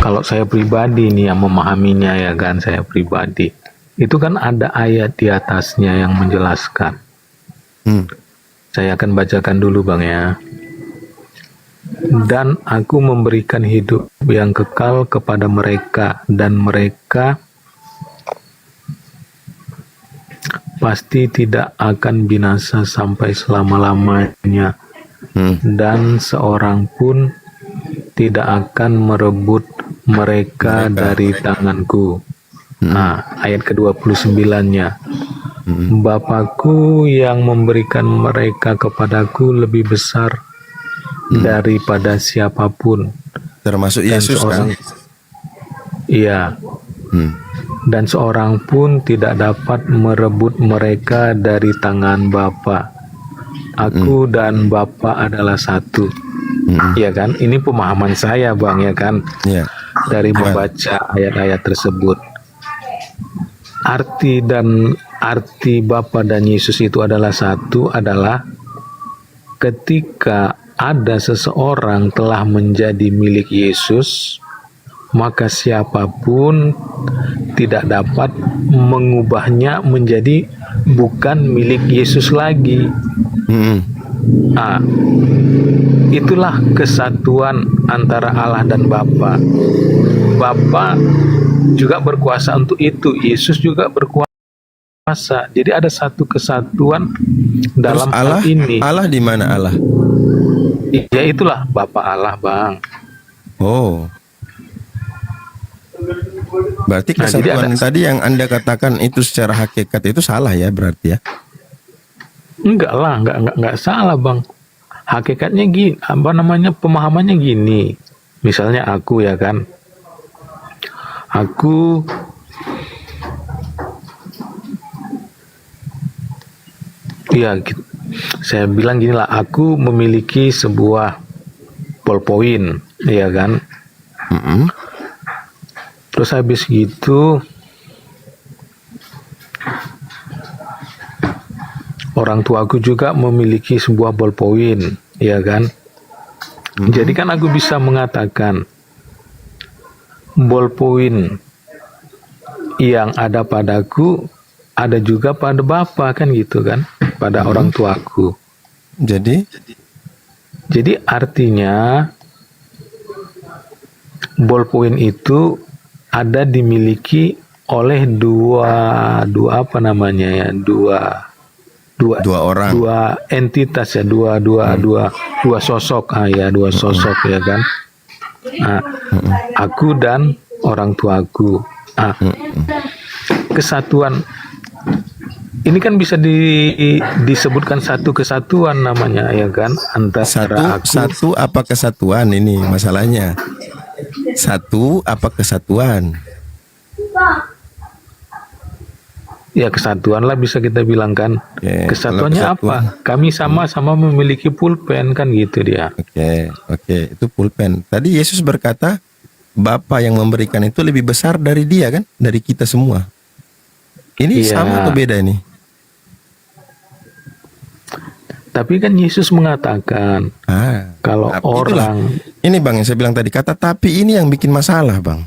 kalau saya pribadi nih yang memahaminya ya kan, saya pribadi. Itu kan ada ayat di atasnya yang menjelaskan. Saya akan bacakan dulu Bang ya. Dan aku memberikan hidup yang kekal kepada mereka, dan mereka pasti tidak akan binasa sampai selama-lamanya. Dan seorang pun tidak akan merebut mereka dari tanganku. Nah, ayat ke-29-nya. Bapakku yang memberikan mereka kepadaku lebih besar daripada siapapun. Termasuk Yesus kan? Iya. Dan seorang pun tidak dapat merebut mereka dari tangan Bapa. Aku dan Bapa adalah satu. Ya kan? Ini pemahaman saya Bang ya kan? Iya. Dari membaca ayat-ayat tersebut. Arti Bapa dan Yesus itu adalah satu, adalah ketika ada seseorang telah menjadi milik Yesus, maka siapapun tidak dapat mengubahnya menjadi bukan milik Yesus lagi. Nah, itulah kesatuan antara Allah dan Bapa. Bapa juga berkuasa untuk itu, Yesus juga berkuasa. Jadi ada satu kesatuan dalam Allah, hal ini. Allah di mana Allah? Ya itulah Bapa Allah Bang. Oh. Berarti kesatuan tadi yang Anda katakan itu secara hakikat itu salah ya berarti ya? Enggak lah, enggak salah Bang. Hakikatnya gini, pemahamannya gini. Misalnya aku ya kan. Saya bilang gini lah, aku memiliki sebuah ballpoint, ya kan. Terus habis gitu orang tuaku juga memiliki sebuah ballpoint, ya kan. Jadi kan aku bisa mengatakan ballpoint yang ada padaku ada juga pada Bapa kan gitu kan, pada orang tuaku. Jadi artinya ballpoint itu ada dimiliki oleh dua orang, dua entitas ya, dua sosok, dua sosok ya kan. Nah, aku dan orang tuaku. Kesatuan ini kan bisa disebutkan satu kesatuan namanya ya kan, antara satu apa kesatuan ini masalahnya? Satu apa kesatuan? Ya kesatuan lah bisa kita bilang kan. Kesatuannya apa? Kami sama-sama memiliki pulpen kan gitu dia. Oke, itu pulpen. Tadi Yesus berkata Bapa yang memberikan itu lebih besar dari dia kan, dari kita semua. Ini sama atau beda ini? Tapi kan Yesus mengatakan kalau orang ini Bang yang saya bilang tadi, kata tapi ini yang bikin masalah Bang.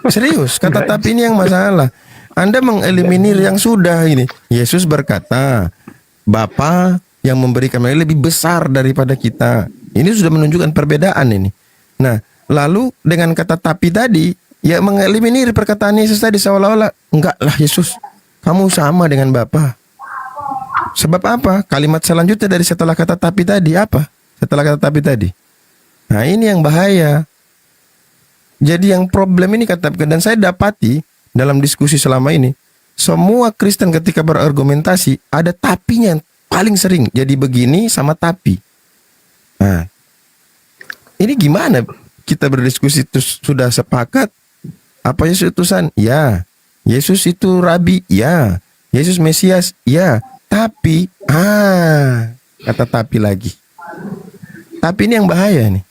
Serius, kata tapi ini yang masalah. Anda mengeliminir yang sudah ini. Yesus berkata Bapa yang memberikan lebih besar daripada kita. Ini sudah menunjukkan perbedaan ini. Nah, lalu dengan kata tapi tadi ya mengeliminir perkataan Yesus tadi, seolah-olah enggak lah Yesus, kamu sama dengan Bapa. Sebab apa? Kalimat selanjutnya dari setelah kata tapi tadi apa? Setelah kata tapi tadi. Nah, ini yang bahaya. Jadi yang problem ini dan saya dapati dalam diskusi selama ini, semua Kristen ketika berargumentasi ada tapinya yang paling sering. Jadi begini sama tapi. Nah, ini gimana? Kita berdiskusi terus sudah sepakat apa Yesus utusan? Ya. Yesus itu Rabi? Ya. Yesus Mesias? Ya. Tapi, kata tapi lagi. Tapi ini yang bahaya nih.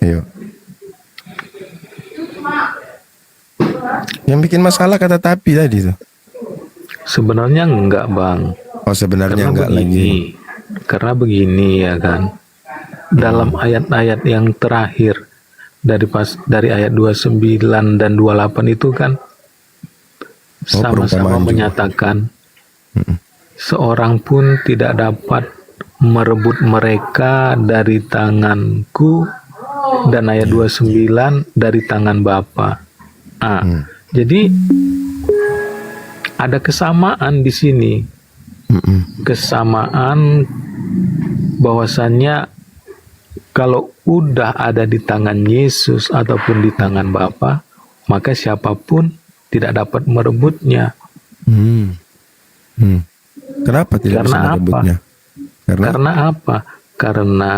Ayo. Yang bikin masalah kata tapi tadi tuh. Sebenarnya enggak Bang. Oh sebenarnya enggak lagi. Karena begini ya kan. dalam ayat-ayat yang terakhir dari ayat 29 dan 28 itu kan sama-sama perumpamaan juga. menyatakan seorang pun tidak dapat merebut mereka dari tanganku, dan ayat 29 dari tangan Bapa. Jadi ada kesamaan di sini. Kesamaan bahwasannya kalau udah ada di tangan Yesus ataupun di tangan Bapa, maka siapapun tidak dapat merebutnya. Kenapa tidak bisa Karena apa? merebutnya? Karena apa? Karena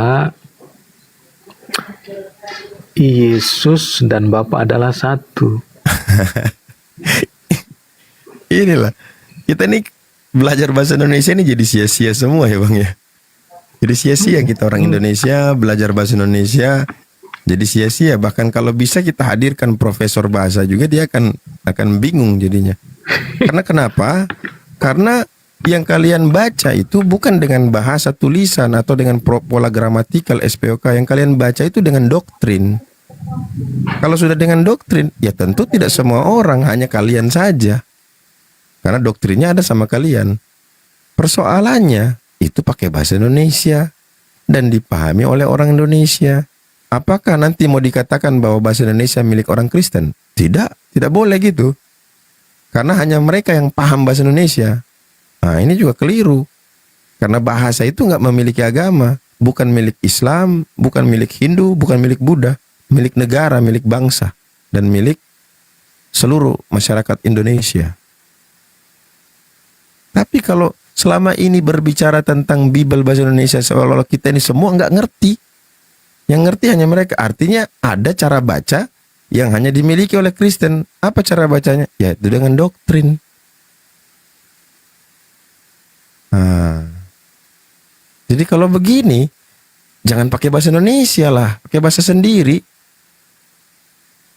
Yesus dan Bapa adalah satu. Inilah, kita nih belajar bahasa Indonesia ini jadi sia-sia semua ya Bang ya. Jadi sia-sia kita orang Indonesia belajar bahasa Indonesia, jadi sia-sia. Bahkan kalau bisa kita hadirkan profesor bahasa juga, dia akan bingung jadinya. Karena kenapa? Karena yang kalian baca itu bukan dengan bahasa tulisan atau dengan pola gramatikal SPOK. Yang kalian baca itu dengan doktrin. Kalau sudah dengan doktrin, ya tentu tidak semua orang, hanya kalian saja. Karena doktrinnya ada sama kalian. Persoalannya itu pakai bahasa Indonesia dan dipahami oleh orang Indonesia. Apakah nanti mau dikatakan bahwa bahasa Indonesia milik orang Kristen? Tidak, tidak boleh gitu. Karena hanya mereka yang paham bahasa Indonesia. Nah, ini juga keliru. Karena bahasa itu nggak memiliki agama. Bukan milik Islam, bukan milik Hindu, bukan milik Buddha. Milik negara, milik bangsa. Dan milik seluruh masyarakat Indonesia. Tapi kalau selama ini berbicara tentang Bible bahasa Indonesia, seolah-olah kita ini semua nggak ngerti. Yang ngerti hanya mereka. Artinya ada cara baca yang hanya dimiliki oleh Kristen. Apa cara bacanya? Ya itu dengan doktrin. Jadi kalau begini, jangan pakai bahasa Indonesia lah. Pakai bahasa sendiri.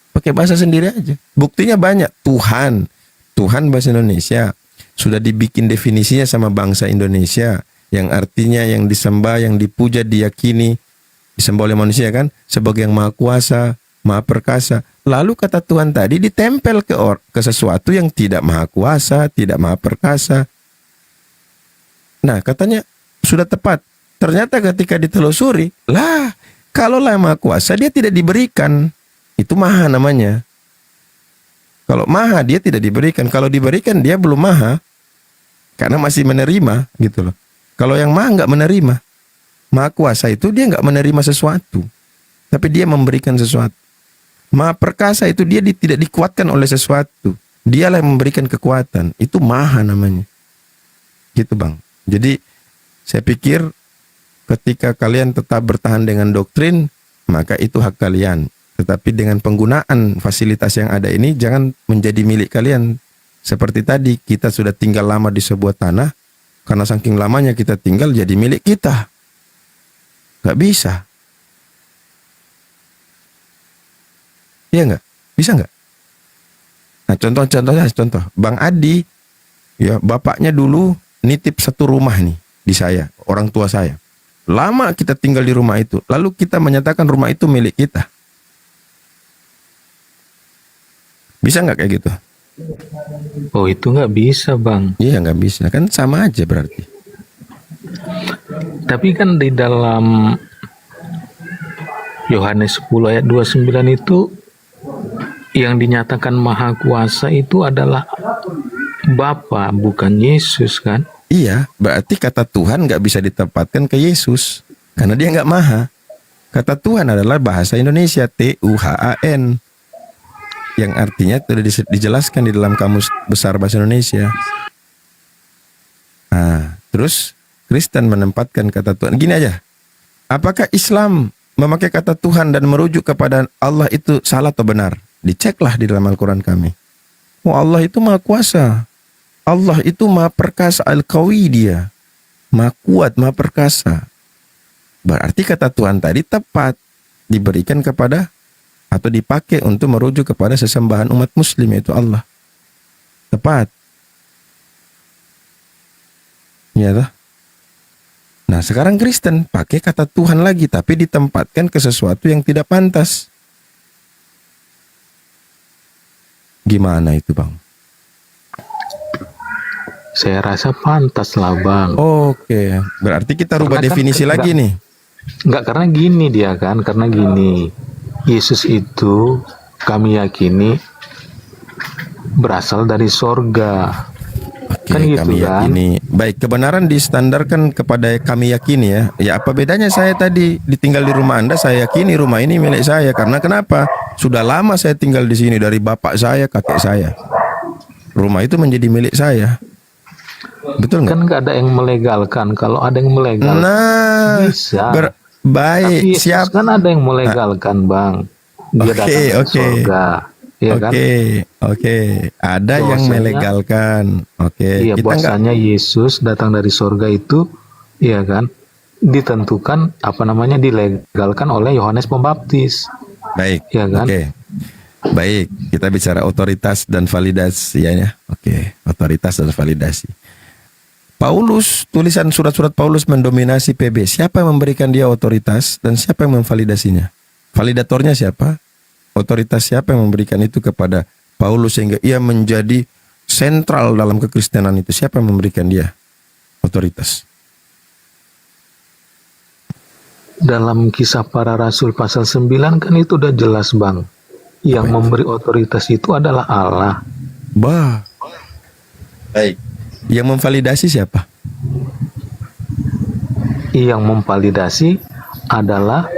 Pakai bahasa sendiri aja. Buktinya banyak. Tuhan bahasa Indonesia sudah dibikin definisinya sama bangsa Indonesia, yang artinya yang disembah, yang dipuja, diyakini, disembah oleh manusia kan, sebagai yang maha kuasa, maha perkasa. Lalu kata Tuhan tadi ditempel ke sesuatu yang tidak maha kuasa, tidak maha perkasa. Nah, katanya sudah tepat. Ternyata ketika ditelusuri, kalau lah maha kuasa dia tidak diberikan. Itu maha namanya. Kalau maha dia tidak diberikan. Kalau diberikan dia belum maha. Karena masih menerima gitu loh. Kalau yang maha nggak menerima. Maha kuasa itu dia nggak menerima sesuatu. Tapi dia memberikan sesuatu. Maha perkasa itu dia tidak dikuatkan oleh sesuatu. Dialah yang memberikan kekuatan. Itu maha namanya. Gitu Bang. Jadi saya pikir ketika kalian tetap bertahan dengan doktrin, maka itu hak kalian. Tetapi dengan penggunaan fasilitas yang ada ini, jangan menjadi milik kalian. Seperti tadi, kita sudah tinggal lama di sebuah tanah, karena saking lamanya kita tinggal jadi milik kita. Gak bisa. Iya nggak? Bisa nggak? Nah contoh. Bang Adi, ya bapaknya dulu nitip satu rumah nih di saya, orang tua saya. Lama kita tinggal di rumah itu, lalu kita menyatakan rumah itu milik kita. Bisa nggak kayak gitu? Oh, itu nggak bisa, Bang. Iya nggak bisa, kan sama aja berarti. Tapi kan di dalam Yohanes 10 ayat 29 itu yang dinyatakan maha kuasa itu adalah Bapa, bukan Yesus kan? Iya, berarti kata Tuhan nggak bisa ditempatkan ke Yesus karena dia nggak maha. Kata Tuhan adalah bahasa Indonesia, Tuhan, yang artinya sudah dijelaskan di dalam Kamus Besar Bahasa Indonesia. Nah, terus Kristen menempatkan kata Tuhan. Gini aja, apakah Islam memakai kata Tuhan dan merujuk kepada Allah itu salah atau benar? Diceklah di dalam Al-Quran kami. Oh, Allah itu maha kuasa. Allah itu maha perkasa, Al-Qawi dia. Maha kuat, maha perkasa. Berarti kata Tuhan tadi tepat. Diberikan kepada atau dipakai untuk merujuk kepada sesembahan umat muslim, yaitu Allah. Tepat. Ya toh? Nah, sekarang Kristen pakai kata Tuhan lagi, tapi ditempatkan ke sesuatu yang tidak pantas. Gimana itu, Bang? Saya rasa pantas lah, Bang. Oke, berarti kita rubah Karena kan definisi lagi nih. Enggak, karena gini dia kan, karena gini. Yesus itu kami yakini berasal dari sorga. Oke, Kan gitu kami kan? yakini. Baik, kebenaran distandarkan kepada kami yakini ya. Ya, apa bedanya saya tadi ditinggal di rumah Anda, saya yakini rumah ini milik saya. Karena kenapa? Sudah lama saya tinggal di sini, dari bapak saya, kakek saya. Rumah itu menjadi milik saya. Betul nggak? Kan nggak ada yang melegalkan. Kalau ada yang melegalkan, Nah, bisa. baik. Tapi Yesus Siap. kan ada yang melegalkan, Bang. Dia datang dari sorga. Iya kan? Oke. Ada yang Bahwasanya- melegalkan. Oke. Iya, Kita nggak. bahwasanya Yesus datang dari sorga itu, iya kan, ditentukan dilegalkan oleh Yohanes Pembaptis, Baik. iya kan? Oke. Baik. Kita bicara otoritas dan validasi ya. Oke. Otoritas dan validasi. Paulus, tulisan surat-surat Paulus mendominasi PB. Siapa yang memberikan dia otoritas dan siapa yang memvalidasinya? Validatornya siapa? Otoritas siapa yang memberikan itu kepada Paulus sehingga ia menjadi sentral dalam kekristenan itu? Siapa yang memberikan dia otoritas? Dalam Kisah Para Rasul pasal 9 kan itu udah jelas, Bang. Yang memberi otoritas itu adalah Allah. Bah. Baik. Yang memvalidasi siapa? Yang memvalidasi adalah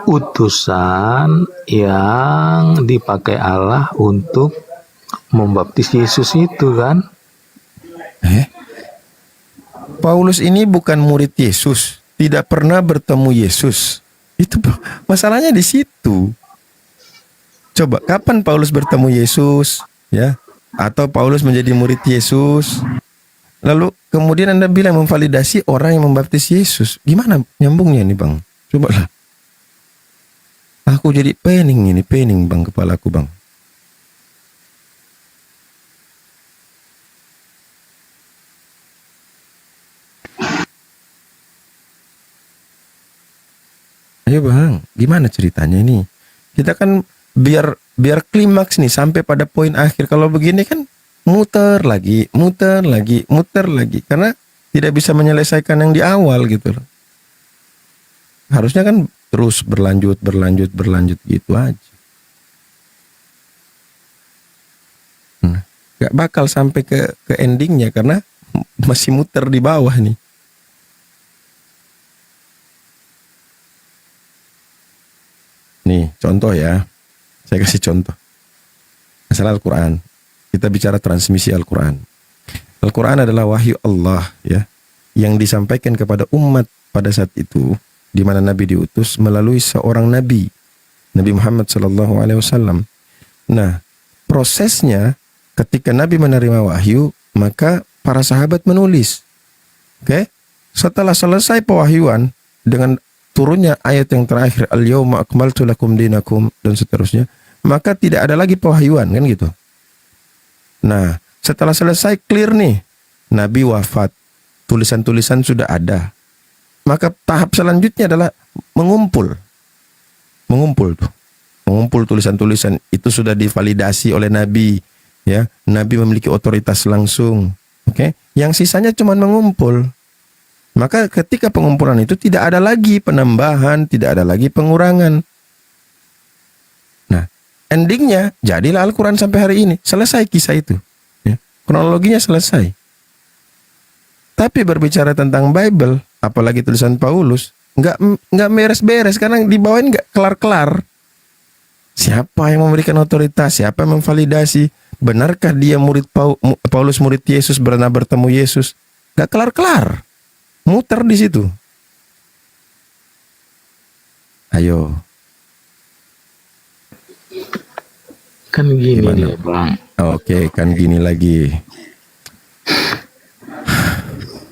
utusan yang dipakai Allah untuk membaptis Yesus itu kan. Paulus ini bukan murid Yesus, tidak pernah bertemu Yesus. Itu masalahnya di situ. Coba kapan Paulus bertemu Yesus, ya? Atau Paulus menjadi murid Yesus? Lalu kemudian Anda bilang memvalidasi orang yang membaptis Yesus. Gimana nyambungnya nih, Bang? Coba lah. Aku jadi pening Bang, kepalaku, Bang. Ayo Bang, gimana ceritanya ini? Kita kan biar klimaks nih sampai pada poin akhir. Kalau begini kan muter lagi. Karena tidak bisa menyelesaikan yang di awal gitu loh. Harusnya kan terus berlanjut gitu aja. Nah, gak bakal sampai ke endingnya karena masih muter di bawah nih. Nih, contoh ya. Saya kasih contoh. Masalah Al-Quran. Kita bicara transmisi Al-Quran. Al-Quran adalah wahyu Allah ya, yang disampaikan kepada umat pada saat itu, di mana Nabi diutus melalui seorang Nabi, Nabi Muhammad SAW. Nah, prosesnya ketika Nabi menerima wahyu, maka para sahabat menulis. Oke? Setelah selesai pewahyuan dengan turunnya ayat yang terakhir, al-yawma akmaltu lakum dinakum, dan seterusnya, maka tidak ada lagi pewahyuan, kan gitu. Nah, setelah selesai clear nih, Nabi wafat, tulisan-tulisan sudah ada. Maka tahap selanjutnya adalah mengumpul tuh. Mengumpul tulisan-tulisan itu sudah divalidasi oleh Nabi, ya. Nabi memiliki otoritas langsung. Oke? Yang sisanya cuma mengumpul. Maka ketika pengumpulan itu tidak ada lagi penambahan, tidak ada lagi pengurangan. Nah, endingnya jadilah Al-Quran sampai hari ini. Selesai kisah itu. Ya. Kronologinya selesai. Tapi berbicara tentang Bible, apalagi tulisan Paulus, nggak beres-beres karena dibawain nggak kelar-kelar. Siapa yang memberikan otoritas? Siapa yang memvalidasi? Benarkah dia murid Paulus murid Yesus, pernah bertemu Yesus? Nggak kelar-kelar. Muter di situ. Ayo. Kan gini Gimana? nih, Bang. Oke, kan gini lagi.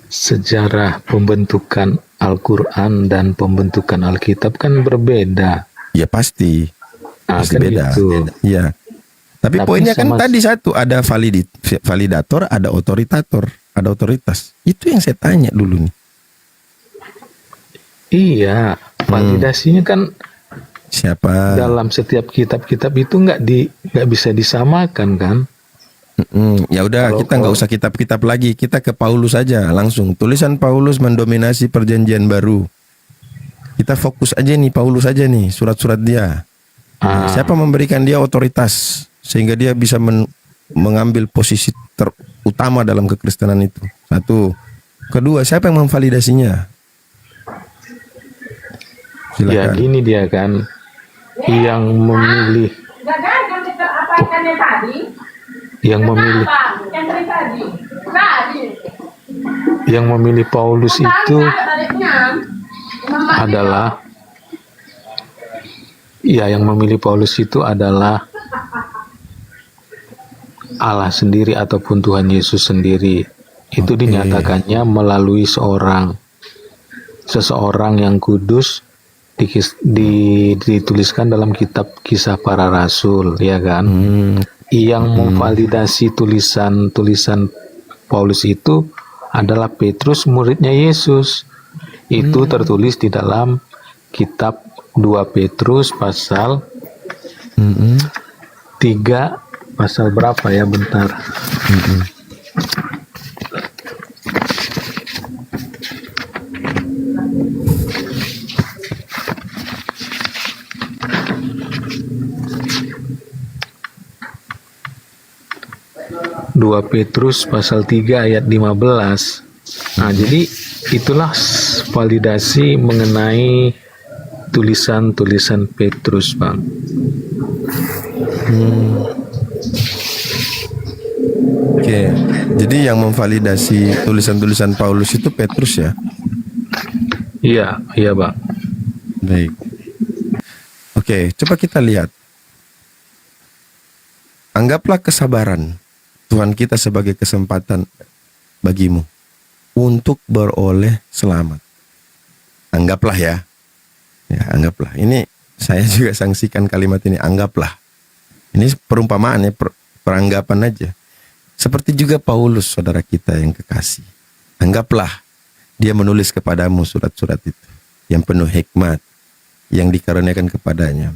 Sejarah pembentukan Al-Quran dan pembentukan Alkitab kan berbeda. Ya pasti. Nah, Pasti kan beda. gitu. Ya. Tapi poinnya kan sama- tadi satu, ada validator, ada otoritator, ada otoritas. Itu yang saya tanya dulu nih. Iya, validasinya kan Siapa? dalam setiap kitab-kitab itu nggak bisa disamakan kan? Ya udah, Kalau kita nggak usah kitab-kitab lagi, kita ke Paulus saja langsung. Tulisan Paulus mendominasi perjanjian baru. Kita fokus aja nih Paulus aja nih, surat-surat dia. Nah, siapa memberikan dia otoritas sehingga dia bisa mengambil posisi terutama dalam kekristenan itu? Satu. Kedua, siapa yang memvalidasinya? ya Silakan. gini dia kan, yang memilih yang memilih Paulus itu adalah yang memilih Paulus itu adalah Allah sendiri ataupun Tuhan Yesus sendiri. Itu dinyatakannya melalui seseorang yang kudus, dituliskan dalam kitab Kisah Para Rasul, ya kan? Yang memvalidasi tulisan Paulus itu adalah Petrus, muridnya Yesus. Itu tertulis di dalam kitab 2 Petrus pasal 3, pasal berapa ya, bentar. Dua Petrus pasal 3 ayat 15. Nah, jadi itulah validasi mengenai tulisan-tulisan Petrus, Bang. Oke. Jadi yang memvalidasi tulisan-tulisan Paulus itu Petrus ya? Iya, Bang. Baik. Oke, coba kita lihat. Anggaplah kesabaran Tuhan kita sebagai kesempatan bagimu untuk beroleh selamat. Anggaplah ya. Ya, anggaplah. Ini saya juga sanksikan kalimat ini, anggaplah. Ini perumpamaan ya, peranggapan aja. Seperti juga Paulus, saudara kita yang kekasih. Anggaplah dia menulis kepadamu surat-surat itu yang penuh hikmat, yang dikaruniakan kepadanya.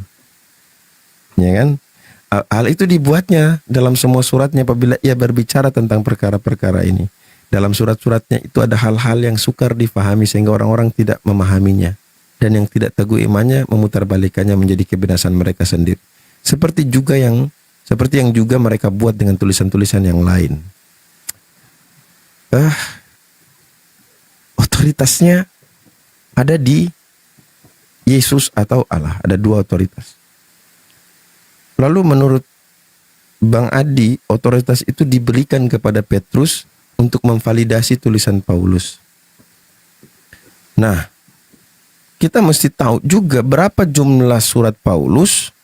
Ya kan? Hal itu dibuatnya dalam semua suratnya apabila ia berbicara tentang perkara-perkara ini. Dalam surat-suratnya itu ada hal-hal yang sukar difahami sehingga orang-orang tidak memahaminya. Dan yang tidak teguh imannya memutarbalikannya menjadi kebinasan mereka sendiri. Seperti yang juga mereka buat dengan tulisan-tulisan yang lain. Otoritasnya ada di Yesus atau Allah. Ada dua otoritas. Lalu menurut Bang Adi, otoritas itu diberikan kepada Petrus untuk memvalidasi tulisan Paulus. Nah, kita mesti tahu juga berapa jumlah surat Paulus,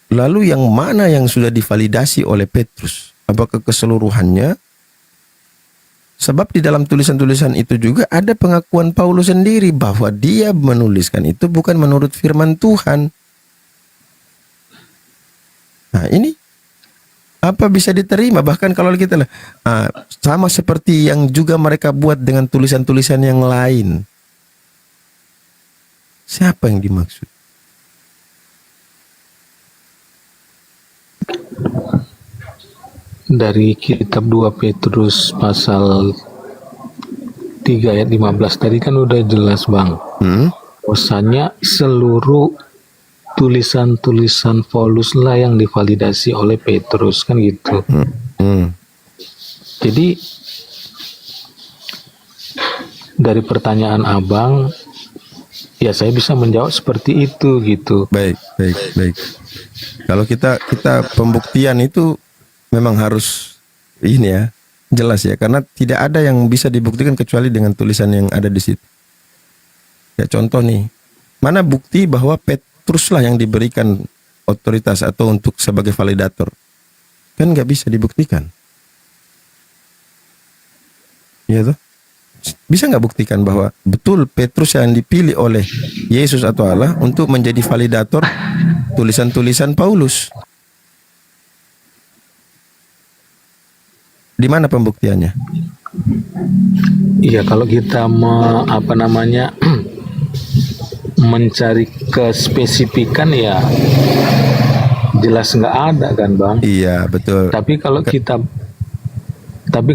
lalu yang mana yang sudah divalidasi oleh Petrus. Apakah keseluruhannya? Sebab di dalam tulisan-tulisan itu juga ada pengakuan Paulus sendiri bahwa dia menuliskan itu bukan menurut firman Tuhan. Nah, ini apa bisa diterima? Bahkan kalau kita sama seperti yang juga mereka buat dengan tulisan-tulisan yang lain. Siapa yang dimaksud? Dari kitab 2 Petrus pasal 3 ayat 15 tadi kan udah jelas, Bang. Bahwasanya seluruh tulisan-tulisan Paulus lah yang divalidasi oleh Petrus, kan gitu. Jadi dari pertanyaan Abang, ya saya bisa menjawab seperti itu gitu. Baik. Kalau kita pembuktian itu memang harus ini ya, jelas ya, karena tidak ada yang bisa dibuktikan kecuali dengan tulisan yang ada di situ. Ya contoh nih, mana bukti bahwa Petruslah yang diberikan otoritas atau untuk sebagai validator? Kan nggak bisa dibuktikan. Ya toh? Bisa nggak buktikan bahwa betul Petrus yang dipilih oleh Yesus atau Allah untuk menjadi validator tulisan-tulisan Paulus? Di mana pembuktiannya? Iya, kalau kita mencari kespesifikan ya jelas nggak ada kan Bang. Iya, betul. Tapi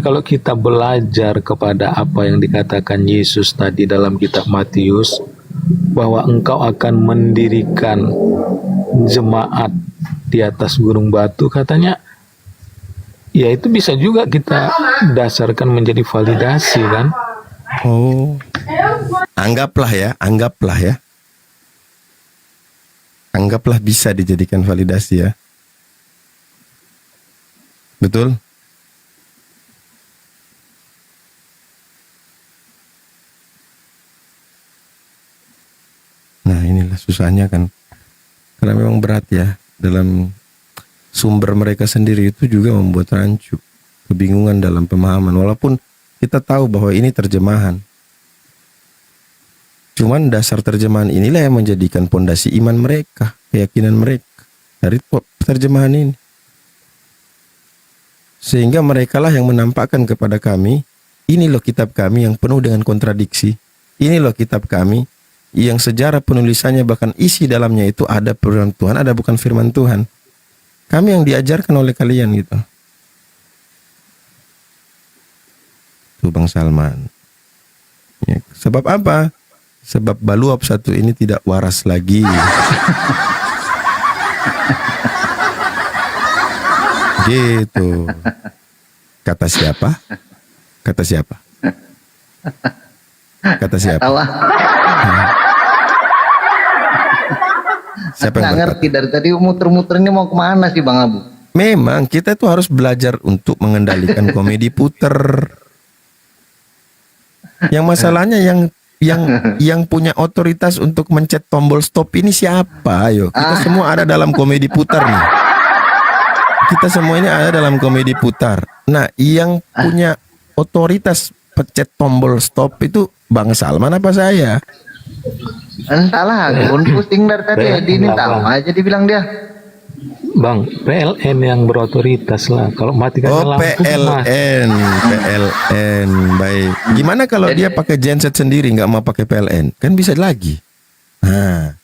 kalau kita belajar kepada apa yang dikatakan Yesus tadi dalam kitab Matius, bahwa engkau akan mendirikan jemaat di atas gunung batu, katanya ya itu bisa juga kita dasarkan menjadi validasi kan. Oh, anggaplah bisa dijadikan validasi ya. Betul? Nah, inilah susahnya kan. Karena memang berat ya. Dalam sumber mereka sendiri itu juga membuat rancu. Kebingungan dalam pemahaman. Walaupun kita tahu bahwa ini terjemahan. Cuman dasar terjemahan inilah yang menjadikan pondasi iman mereka. Keyakinan mereka. Dari terjemahan ini. Sehingga merekalah yang menampakkan kepada kami, ini loh kitab kami yang penuh dengan kontradiksi. Ini loh kitab kami yang sejarah penulisannya bahkan isi dalamnya itu ada firman Tuhan, ada bukan firman Tuhan. Kami yang diajarkan oleh kalian gitu. Tuh Bang Salman. Ya, sebab apa? Sebab Baluap satu ini tidak waras lagi. Gitu. Kata siapa? Kata siapa? Kata siapa? Siapa yang nggak ngerti dari tadi muter-muter ini mau kemana sih Bang Abu? Memang kita tuh harus belajar untuk mengendalikan komedi puter. Yang masalahnya yang punya otoritas untuk mencet tombol stop ini siapa? Ayo, kita semua ada dalam komedi putar nih. Kita semua ini ada dalam komedi putar. Nah, yang punya otoritas pencet tombol stop itu Bang Salman apa saya? Entahlah, pun pusing dari tadi. Edi ini tahu aja dibilang dia. Bang, PLN yang berotoritas lah. Kalau matikan Oh, PLN. Baik. Gimana kalau dia pakai genset sendiri nggak mau pakai PLN? Kan bisa lagi. Nah,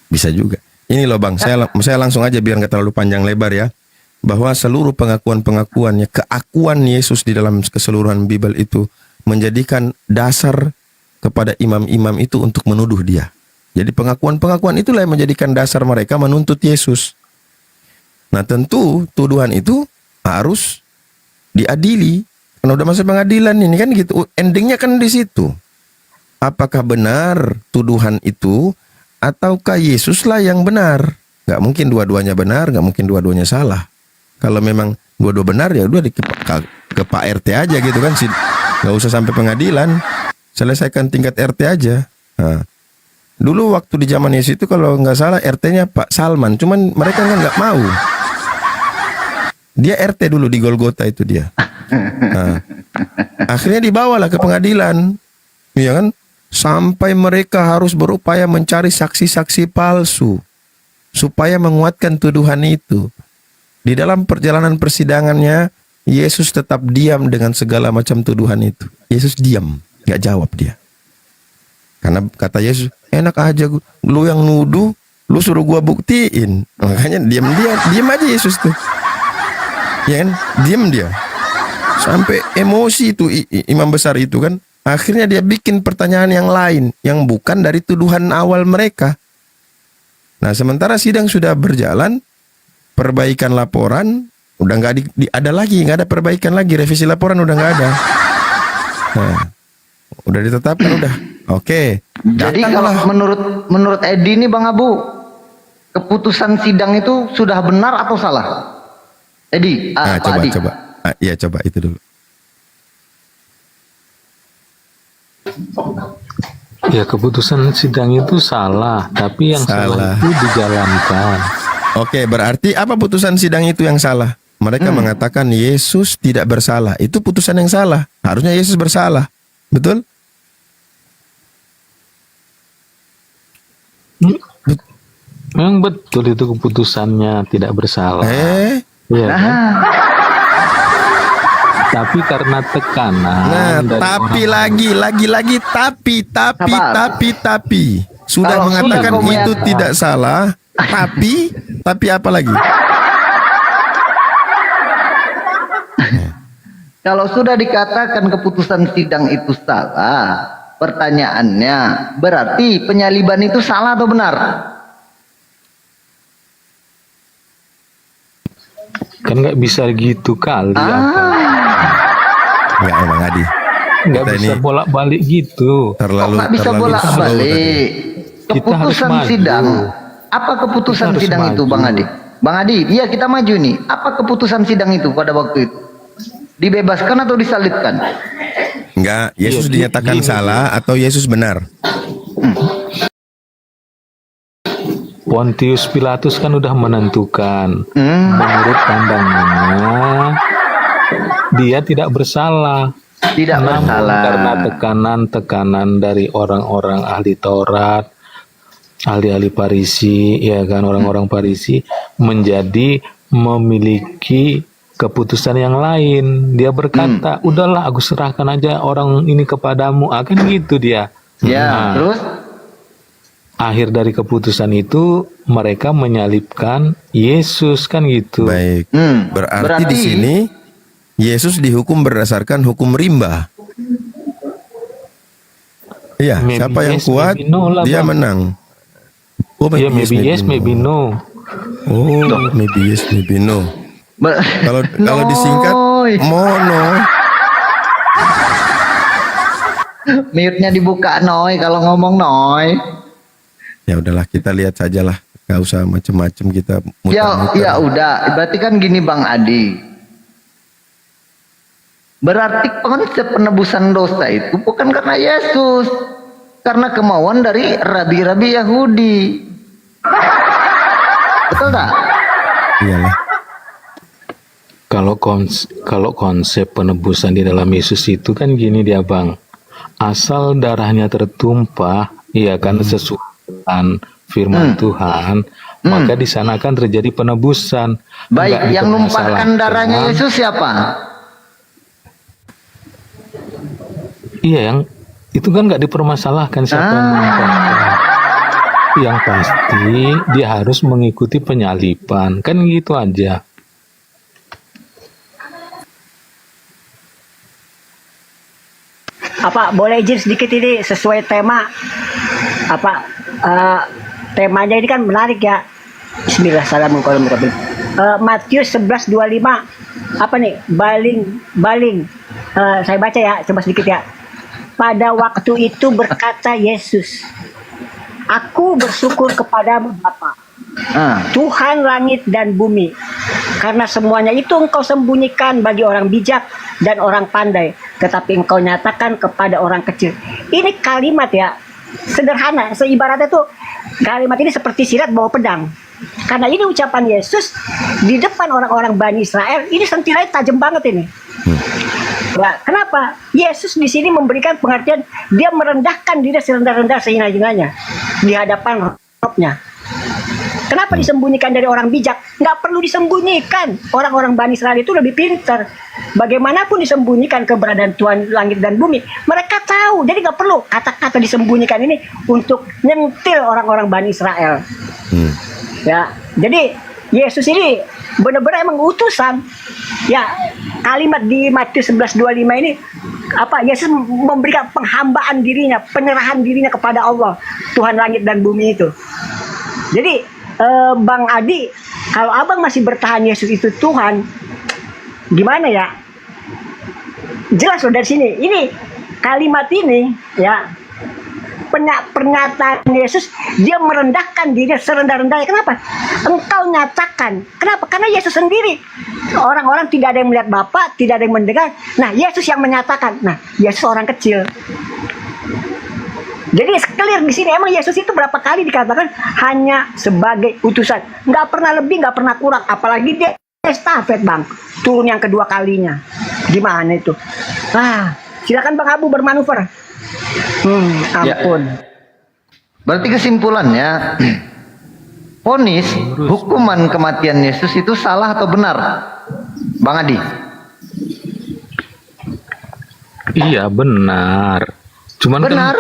bisa juga. Ini loh Bang, saya langsung aja biar nggak terlalu panjang lebar ya. Bahwa seluruh pengakuan-pengakuannya, keakuan Yesus di dalam keseluruhan Bible itu menjadikan dasar kepada imam-imam itu untuk menuduh dia. Jadi pengakuan-pengakuan itulah yang menjadikan dasar mereka menuntut Yesus. Nah tentu tuduhan itu harus diadili. Karena udah masuk pengadilan ini kan gitu. Endingnya kan di situ. Apakah benar tuduhan itu ataukah Yesuslah yang benar? Gak mungkin dua-duanya benar, gak mungkin dua-duanya salah. Kalau memang dua-dua benar ya udah ke Pak RT aja gitu kan. Gak usah sampai pengadilan. Selesaikan tingkat RT aja. Nah, dulu waktu di zaman Yesus itu kalau nggak salah RT-nya Pak Salman. Cuman mereka nggak mau. Dia RT dulu di Golgota itu dia. Nah, akhirnya dibawalah ke pengadilan. Iya kan? Sampai mereka harus berupaya mencari saksi-saksi palsu. Supaya menguatkan tuduhan itu. Di dalam perjalanan persidangannya, Yesus tetap diam dengan segala macam tuduhan itu. Yesus diam. Gak jawab dia. Karena kata Yesus, enak aja lu yang nuduh, lu suruh gua buktiin. Makanya diam aja Yesus tuh. Ya kan? Diam dia. Sampai emosi itu imam besar itu kan. Akhirnya dia bikin pertanyaan yang lain yang bukan dari tuduhan awal mereka. Nah, sementara sidang sudah berjalan, perbaikan laporan udah nggak ada lagi, nggak ada perbaikan lagi, revisi laporan udah nggak ada. Nah, udah ditetapkan udah. Oke. Jadi kalau menurut Edi ini Bang Abu, keputusan sidang itu sudah benar atau salah? Edi, Pak Adi. Coba. Iya, coba itu dulu. Ya, keputusan sidang itu salah, tapi yang salah itu dijalankan. Oke, berarti apa putusan sidang itu yang salah? Mereka mengatakan Yesus tidak bersalah. Itu putusan yang salah. Harusnya Yesus bersalah. Betul? Memang betul itu keputusannya tidak bersalah. Ya, kan? Tapi karena tekanan. Nah, dari tapi orang lagi, tapi. sudah Kalau mengatakan sudah kau itu menyatakan- tidak salah, tapi apa lagi? Kalau sudah dikatakan keputusan sidang itu salah, pertanyaannya berarti penyaliban itu salah atau benar? Kan nggak bisa gitu kali. Enggak emang Adi. Nggak Kita bisa ini bolak-balik gitu. terlalu Nggak bisa terlalu slow tadi. bolak-balik. Kita harus Keputusan maju. sidang. Apa keputusan Kita harus sidang itu, maju. Bang Adi? Bang Adi, iya kita maju nih. Apa keputusan sidang itu pada waktu itu? Dibebaskan atau disalibkan? Enggak, Yesus Iya, dinyatakan gini. salah atau Yesus benar? Pontius Pilatus kan udah menentukan. Hmm, Menurut pandangannya, dia tidak bersalah. tidak Namun bersalah. karena tekanan-tekanan dari orang-orang ahli Taurat, ahli-ahli Farisi, ya kan, orang-orang Farisi menjadi memiliki keputusan yang lain. Dia berkata, udahlah aku serahkan aja orang ini kepadamu. Akan gitu dia. Ya, Nah, terus akhir dari keputusan itu mereka menyalibkan Yesus, kan gitu. Baik. hmm, Berarti di sini Yesus dihukum berdasarkan hukum rimba. Iya, Maybe siapa yang yes, kuat maybe no lah, dia Bang. menang. Oh, Ya, maybe yes, maybe no. Oh, maybe yes, maybe no. ber- Kalau disingkat Noy. mono. Mute-nya dibuka Noy kalau ngomong Noy. Ya udahlah, kita lihat sajalah. Gak usah macem-macem kita muter-muter. Ya udah, berarti kan gini Bang Adi. Berarti konsep penebusan dosa itu bukan karena Yesus, karena kemauan dari rabi-rabi Yahudi. Betul tak? Iyalah. Kalau konsep penebusan di dalam Yesus itu kan gini dia, Bang. Asal darahnya tertumpah, ya kan, sesuai dengan firman Tuhan, maka di sana kan terjadi penebusan. Baik, Nggak yang numpahkan darahnya dipermasalahkan. Yesus siapa? Iya, yang itu kan nggak dipermasalahkan siapa yang menumpahkan. Yang pasti dia harus mengikuti penyaliban, kan gitu aja. Apa boleh izin sedikit ini sesuai tema apa temanya ini kan menarik ya. Bismillahirrahmanirrahim. Matius 11:25 apa nih, baling saya baca ya, coba sedikit ya. Pada waktu itu berkata Yesus, aku bersyukur kepadamu Bapa, Tuhan langit dan bumi, karena semuanya itu engkau sembunyikan bagi orang bijak dan orang pandai, tetapi engkau nyatakan kepada orang kecil. Ini kalimat ya, sederhana, seibaratnya tuh kalimat ini seperti silat bawa pedang. Karena ini ucapan Yesus di depan orang-orang Bani Israel, ini sentilanya tajam banget ini. Ya, kenapa? Yesus di sini memberikan pengertian, dia merendahkan diri serendah-rendah sehina-hinanya di hadapan Robnya. Kenapa disembunyikan dari orang bijak? Nggak perlu disembunyikan. Orang-orang Bani Israel itu lebih pintar. Bagaimanapun disembunyikan keberadaan Tuhan langit dan bumi, mereka tahu. Jadi nggak perlu kata-kata disembunyikan ini untuk nyentil orang-orang Bani Israel. Ya, jadi Yesus ini benar-benar emang utusan. Ya, kalimat di Matius 11:25 ini apa? Yesus memberikan penghambaan dirinya, penyerahan dirinya kepada Allah, Tuhan langit dan bumi itu. Jadi Bang Adi, kalau abang masih bertahan Yesus itu Tuhan, gimana ya? Jelas loh dari sini. Ini kalimat ini ya, pernyataan Yesus, dia merendahkan diri serendah-rendahnya. Kenapa? Engkau nyatakan. Kenapa? Karena Yesus sendiri. Orang-orang tidak ada yang melihat Bapa, tidak ada yang mendengar. Nah, Yesus yang menyatakan. Nah, Yesus orang kecil. Jadi clear di sini, emang Yesus itu berapa kali dikatakan hanya sebagai utusan, nggak pernah lebih, nggak pernah kurang. Apalagi dia estafet Bang, turun yang kedua kalinya. Gimana itu? Silakan Bang Abu bermanuver. Ampun. Berarti kesimpulannya, vonis hukuman kematian Yesus itu salah atau benar, Bang Adi? Iya benar. Cuman Benar.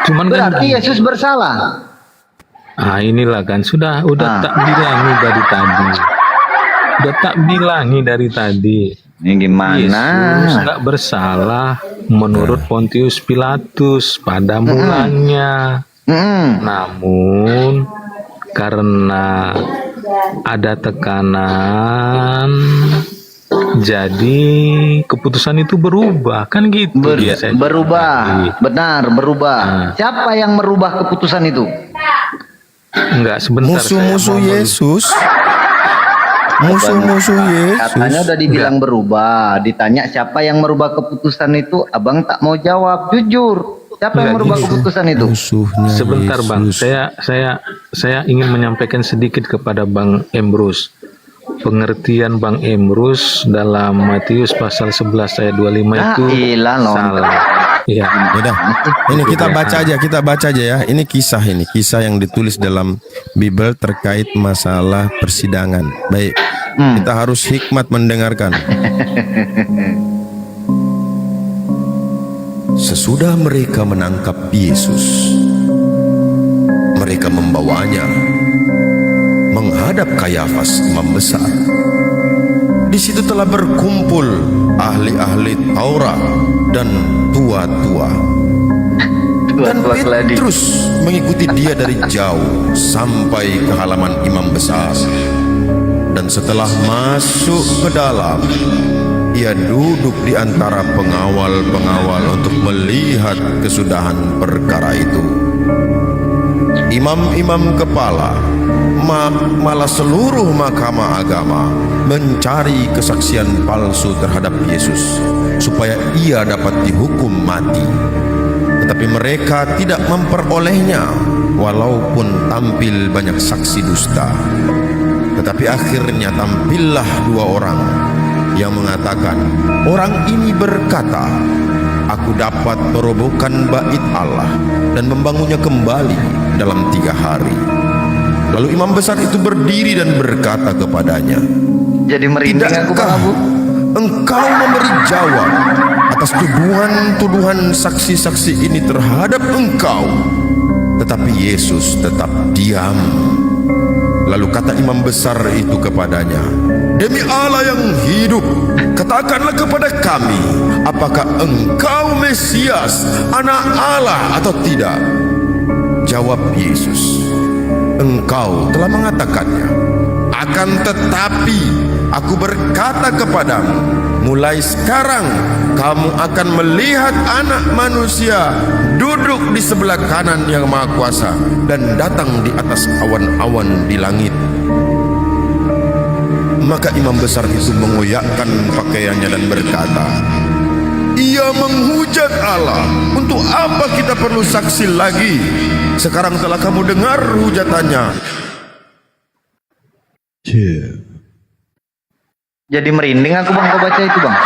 Cuman kan Berarti Yesus bersalah. inilah kan udah tak bilangi dari tadi. Udah tak bilangi dari tadi. Ini gimana? Yesus nggak bersalah menurut Pontius Pilatus pada mulanya. Namun karena ada tekanan, jadi keputusan itu berubah, kan gitu. biasanya. Berubah, benar berubah. Siapa yang merubah keputusan itu? Enggak, sebentar. Musuh-musuh Yesus. Musuh-musuh Yesus. Katanya udah dibilang berubah. Ditanya siapa yang merubah keputusan itu, abang tak mau jawab. Jujur, siapa yang merubah keputusan itu? Musuhnya Sebentar Bang, Yesus. saya ingin menyampaikan sedikit kepada Bang Emrus. Pengertian Bang Emrus dalam Matius pasal 11 ayat 25 itu ilah, salah. Iya. Yaudah, ini kita baca aja ya. Ini kisah yang ditulis dalam Bible terkait masalah persidangan. Baik, kita harus hikmat mendengarkan. Sesudah mereka menangkap Yesus, mereka membawanya menghadap Kayafas, imam besar. Di situ telah berkumpul ahli-ahli Taurat dan tua-tua. Dan Petrus mengikuti dia dari jauh sampai ke halaman imam besar. Dan setelah masuk ke dalam, ia duduk di antara pengawal-pengawal untuk melihat kesudahan perkara itu. Imam-imam kepala, malah seluruh mahkamah agama mencari kesaksian palsu terhadap Yesus supaya ia dapat dihukum mati. Tetapi mereka tidak memperolehnya walaupun tampil banyak saksi dusta. Tetapi akhirnya tampillah dua orang yang mengatakan, orang ini berkata, aku dapat merobohkan bait Allah dan membangunnya kembali dalam 3 hari. Lalu imam besar itu berdiri dan berkata kepadanya, Jadi merinding aku Bang Abu. engkau memberi jawab atas tuduhan-tuduhan saksi-saksi ini terhadap engkau? Tetapi Yesus tetap diam. Lalu kata imam besar itu kepadanya, demi Allah yang hidup, katakanlah kepada kami, apakah engkau Mesias, anak Allah atau tidak? Jawab Yesus, engkau telah mengatakannya. Akan tetapi aku berkata kepadamu, mulai sekarang kamu akan melihat Anak Manusia duduk di sebelah kanan Yang Maha Kuasa dan datang di atas awan-awan di langit. Maka imam besar itu mengoyakkan pakaiannya dan berkata, ia menghujat Allah. Untuk apa kita perlu saksi lagi? Sekarang telah kamu dengar hujatannya. Jadi merinding aku Bang, kau baca itu Bang.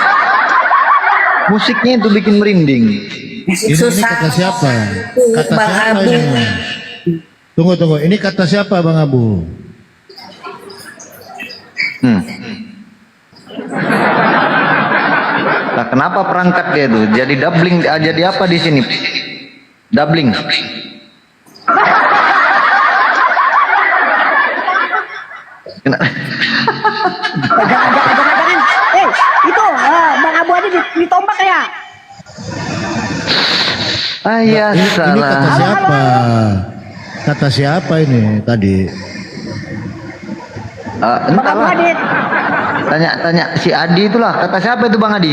Musiknya itu bikin merinding. Ini kata siapa? Kata Bang siapa Abu. ini? Tunggu. Ini kata siapa Bang Abu? Nah, kenapa perangkat dia tuh? Jadi doubling, jadi apa di sini? Doubling. Jangan. Itu Bang Abu aja ditombak ya. Ayah Ini salah. kata siapa? Kata siapa ini tadi? Bang Abu Entahlah. Adit. Tanya si Adi itulah. Kata siapa itu Bang Adi?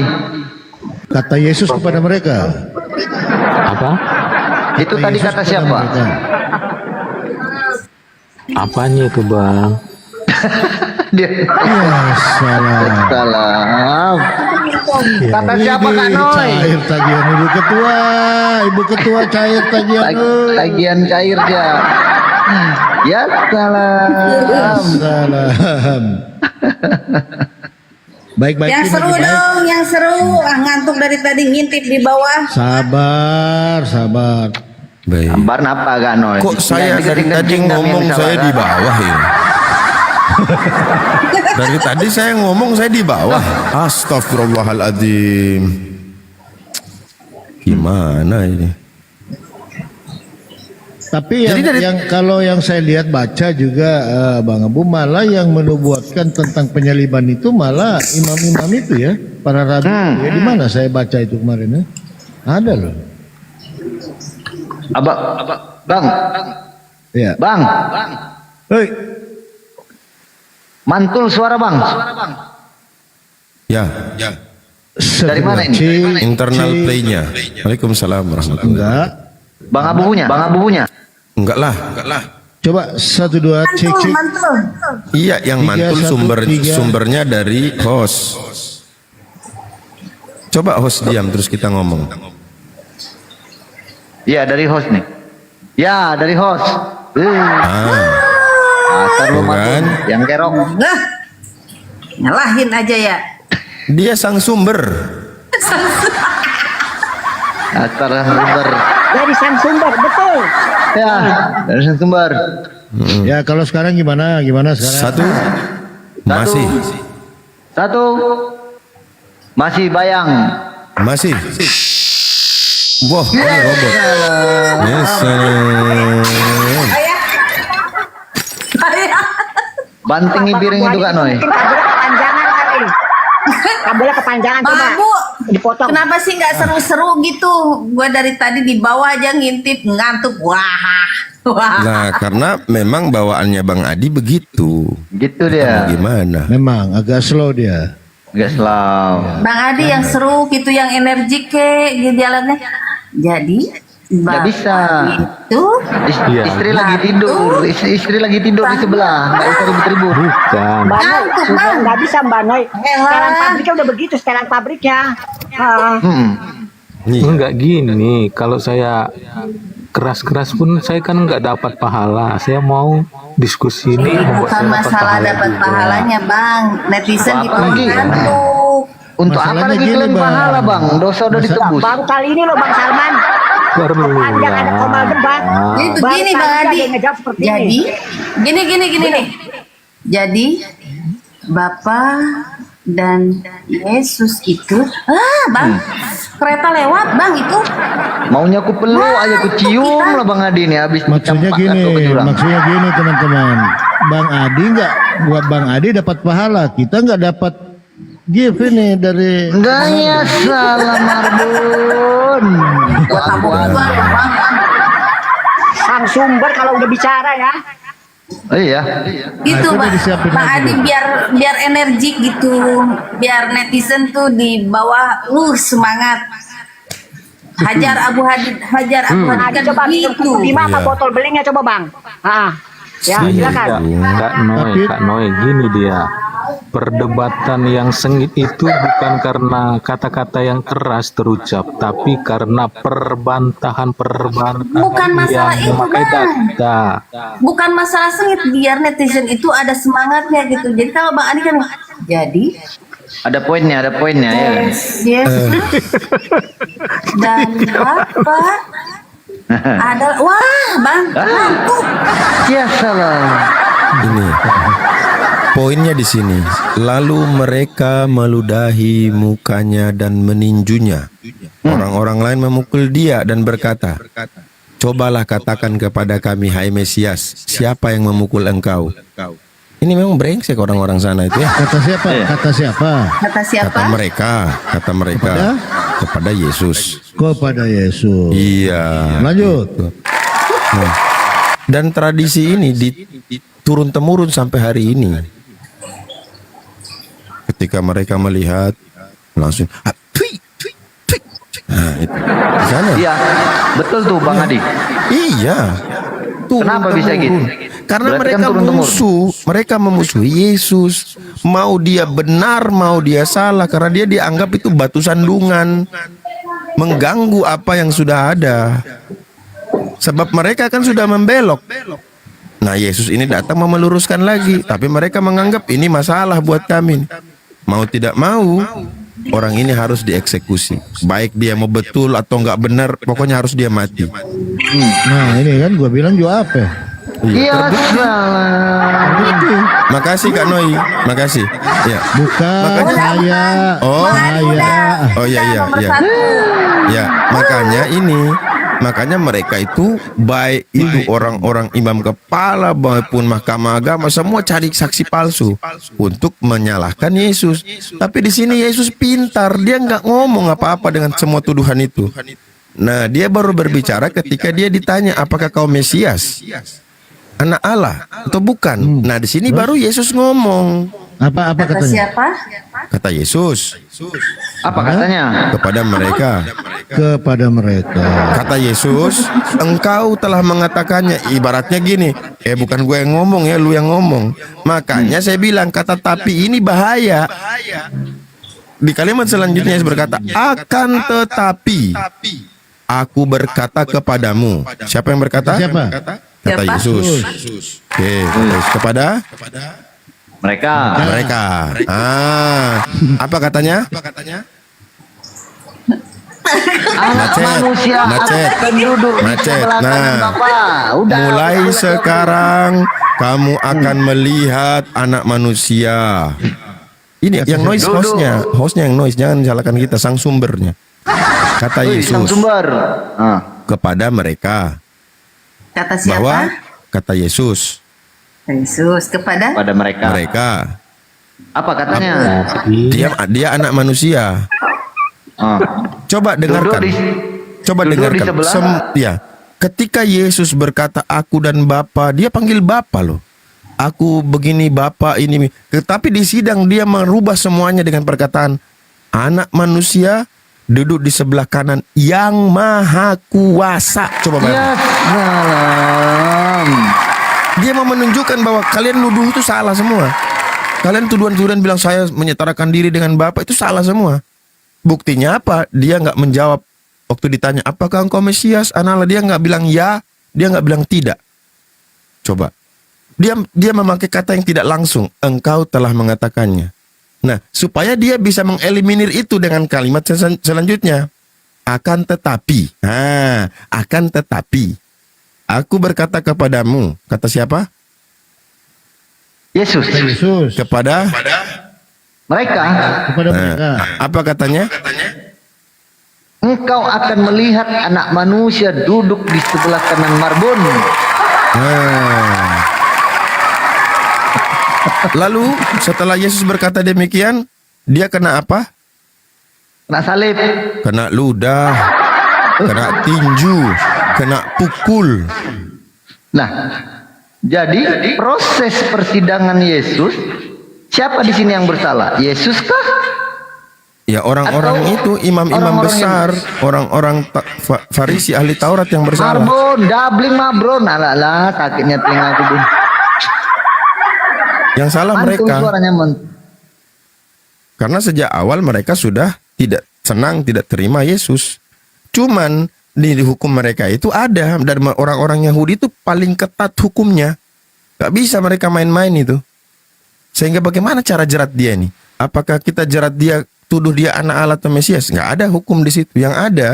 Kata Yesus kepada mereka. Apa? Itu tadi Yesus kata kepada siapa? mereka. Apanya itu Bang? Dia Ya salah. salah. Kata siapa Kak Noy? Cair tagihan Ibu Ketua cair tagihan. Tagihan cair dia. Ya salah. Salam. Baik-baik. Yang seru dong, yang seru. Ngantuk dari tadi ngintip di bawah. Sabar. Baik. Gambar apa Kak Noy? Kok saya dari tadi ngomong saya di bawah ya? Dari tadi saya ngomong saya di bawah. Astagfirullahaladzim. Gimana ini? Tapi Jadi dari- yang kalau yang saya lihat baca juga Bang Abu, malah yang menubuatkan tentang penyaliban itu malah imam-imam itu ya, para rabi itu ya. Di mana saya baca itu kemarin ya? Ada loh. Bang, Ya. Bang, Hei, mantul suara Bang. Ya, Dari mana ini? Cik, internal cik. play-nya. Waalaikumsalam warahmatullahi. Enggak. Bang Abu punya. Enggak lah. Coba 1 2 cek Mantul, cek. mantul. Iya, yang 3, mantul 1, 3. sumbernya dari host. Coba host diam terus kita ngomong. Iya, dari host nih. Ya, dari host. Ah, Asal lu Tuh kan. mantul. Yang kerok. Nah, nyalahin aja ya. dia sang sumber. Asal sumber. Dari sang sumber, betul. Ya, dari sumber. Ya kalau sekarang gimana? Gimana sekarang? Satu. Masih. Satu. Masih bayang. Masih. Wah, ini robot. Yes. Ayah. Ayah. Banting piring itu Kak Noy. Mungkin kabelnya kepanjangan kali. Kabelnya kepanjangan Bang coba. Abu, Dipotong. kenapa sih nggak seru-seru gitu? Gua dari tadi di bawah aja ngintip ngantuk. Wah. Nah, karena memang bawaannya Bang Adi begitu. Gitu Mau dia. gimana? Memang agak slow dia. Gak selalu. Bang Adi yang seru gitu, yang energik ke gitu jalannya. Jadi Nggak bisa. Itu Iya. Istri lagi tidur. Istri lagi tidur di sebelah. Nggak usah ribut-ribut. Bukan. Mbak Noy, Ngantuk, sudah Bang. nggak bisa Mbak Noy. Elah. Setelan pabriknya udah begitu, setelan pabriknya. Ah, Nih, Enggak gini, kalau saya keras-keras pun saya kan nggak dapat pahala. Saya mau diskusi ini membuat bukan saya dapat masalah pahala dapat juga. pahalanya, Bang. Netizen Apa gitu lagi? ngantuk. Untuk apa Masalahnya lagi gini, klaim Bang. pahala Bang? Dosa udah ditebus. baru kali ini loh Bang Salman. Perlu Panjang ada komal debat. Jadi Baru begini kali Bang ini ada Adi. yang ngejawab seperti Jadi ini. gini nih. Jadi Bapa dan Yesus itu, Bang, kereta lewat Bang itu. Maunya aku peluk aja, aku cium lah Bang Adi nih habis Maksudnya dicampak atau ke gini, jurang. maksudnya gini teman-teman. Bang Adi nggak, buat Bang Adi dapat pahala, kita nggak dapat gift ini dari. Enggak ya, salah Marbun. Buat Bang. Sang sumber kalau udah bicara ya. Oh iya. Gitu Nah, itu Bang. udah disiapin Bang aja Adi dulu. biar energik gitu, biar netizen tuh di bawah semangat. Hajar Abu Hadid Ada coba gitu. Bima apa Iya. botol belingnya coba Bang. Ya silakan. Kak Noy, gini dia. Perdebatan yang sengit itu bukan karena kata-kata yang keras terucap, tapi karena perbantahan Bukan masalah yang itu, memakai Bang. data. Bukan masalah sengit, biar netizen itu ada semangatnya gitu. Jadi kalau Bang Adi kan jadi Ada poinnya ya. Yes. Dan Bapak adalah wah Bang, mantap. Ya salah. ini. Poinnya di sini. Lalu mereka meludahi mukanya dan meninjunya. Orang-orang lain memukul dia dan berkata, "Cobalah katakan kepada kami, hai Mesias, siapa yang memukul engkau?" Ini memang brengsek orang-orang sana itu ya. Kata siapa? Iya. Kata siapa? Kata siapa? Kata mereka kepada Yesus. Kepada Yesus. Iya. Lanjut. Nah, dan tradisi ini turun temurun sampai hari ini. Ketika mereka melihat langsung nah, itu di sana. Iya, betul tuh Bang Adi. Iya. Turun Kenapa bisa gitu? Karena Berarti kan mereka turun-temurun. mereka memusuhi Yesus. Mau dia benar, mau dia salah, karena dia dianggap itu batu sandungan, mengganggu apa yang sudah ada. Sebab mereka kan sudah membelok. Nah, Yesus ini datang mau meluruskan lagi, tapi mereka menganggap ini masalah buat kami. Mau tidak mau, orang ini harus dieksekusi. Baik dia mau betul atau nggak benar, pokoknya harus dia mati. Nah ini kan gua bilang juga apa? Iya salah. Makasih Kak Noi, makasih. Ya. Bukan Makanya- saya. Oh, saya. oh iya. Nomor Iya. satu. Ya, makanya Makanya mereka itu baik itu orang-orang imam kepala maupun mahkamah agama semua cari saksi palsu untuk menyalahkan Yesus. Tapi di sini Yesus pintar, dia nggak ngomong apa-apa dengan semua tuduhan itu. Nah, dia baru berbicara ketika dia ditanya, apakah kau Mesias, anak Allah atau bukan? Nah, di sini baru Yesus ngomong. Apa Kata katanya? siapa? Kata Yesus Apa katanya? kepada mereka. Kepada mereka. Kata Yesus, engkau telah mengatakannya. Ibaratnya gini, bukan gue yang ngomong ya, lu yang ngomong. Makanya saya bilang kata tapi ini bahaya. Di kalimat selanjutnya Yesus berkata, akan tetapi aku berkata kepadamu. Siapa yang berkata? Siapa? Kata Siapa? Yesus. Oke, kata Yesus. Kepada Mereka. mereka. Apa katanya? Anak Macet, manusia macet, akan duduk di macet. sebelah kanan Nah, Bapa. Udah. mulai sekarang kamu akan melihat anak manusia. Ini yang noise hostnya yang noise, jangan salahkan kita, sang sumbernya. Kata Sang Yesus sumber. kepada mereka Kata siapa? bahwa kata Yesus Yesus kepada Pada mereka. mereka Apa katanya? dia anak manusia. Coba dengarkan. Coba duduk di dengarkan. sebelah. Ketika Yesus berkata aku dan Bapa, dia panggil Bapa loh. Aku begini Bapa ini. Tetapi di sidang dia merubah semuanya dengan perkataan anak manusia duduk di sebelah kanan yang maha kuasa. Coba bayangkan. Ya salam. Dia mau menunjukkan bahwa kalian nuduh itu salah semua. Kalian tuduhan-tuduhan bilang saya menyetarakan diri dengan Bapa itu salah semua. Buktinya apa? Dia nggak menjawab waktu ditanya apakah engkau Mesias, anak Allah. Dia nggak bilang ya, dia nggak bilang tidak. Coba. Dia memakai kata yang tidak langsung. Engkau telah mengatakannya. Nah, supaya dia bisa mengeliminir itu dengan kalimat selanjutnya. Akan tetapi. Akan tetapi. Aku berkata kepadamu. Kata siapa? Yesus. Yesus. Kepada Mereka. Kepada mereka. apa katanya? Engkau akan melihat anak manusia duduk di sebelah kanan Marbun. Lalu setelah Yesus berkata demikian, dia kena apa? Kena salib. Kena ludah, kena tinju, kena pukul. Nah, jadi proses persidangan Yesus, siapa di sini yang bersalah? Yesus kah? Ya orang-orang Atau itu imam-imam orang-orang besar, orang-orang Farisi ahli Taurat yang bersalah. Marbun, dabling mabron. Alah, sakitnya telinga aku, Bun. Yang salah Mantul mereka. suaranya Karena sejak awal mereka sudah tidak senang, tidak terima Yesus. Cuman di hukum mereka itu ada, dan orang-orang Yahudi itu paling ketat hukumnya. Gak bisa mereka main-main itu. Sehingga bagaimana cara jerat dia nih? Apakah kita jerat dia, tuduh dia anak Allah atau Mesias? Gak ada hukum di situ. Yang ada,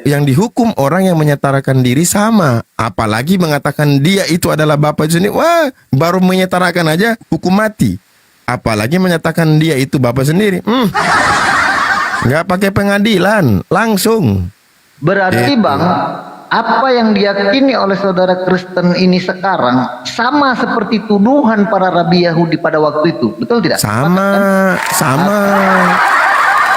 yang dihukum orang yang menyetarakan diri sama. Apalagi mengatakan dia itu adalah Bapa itu sendiri. Wah, baru menyetarakan aja hukum mati. Apalagi menyatakan dia itu Bapa sendiri. Nggak pakai pengadilan, langsung. Berarti Bang, apa yang diyakini oleh saudara Kristen ini sekarang sama seperti tuduhan para rabi Yahudi pada waktu itu, betul tidak? Sama.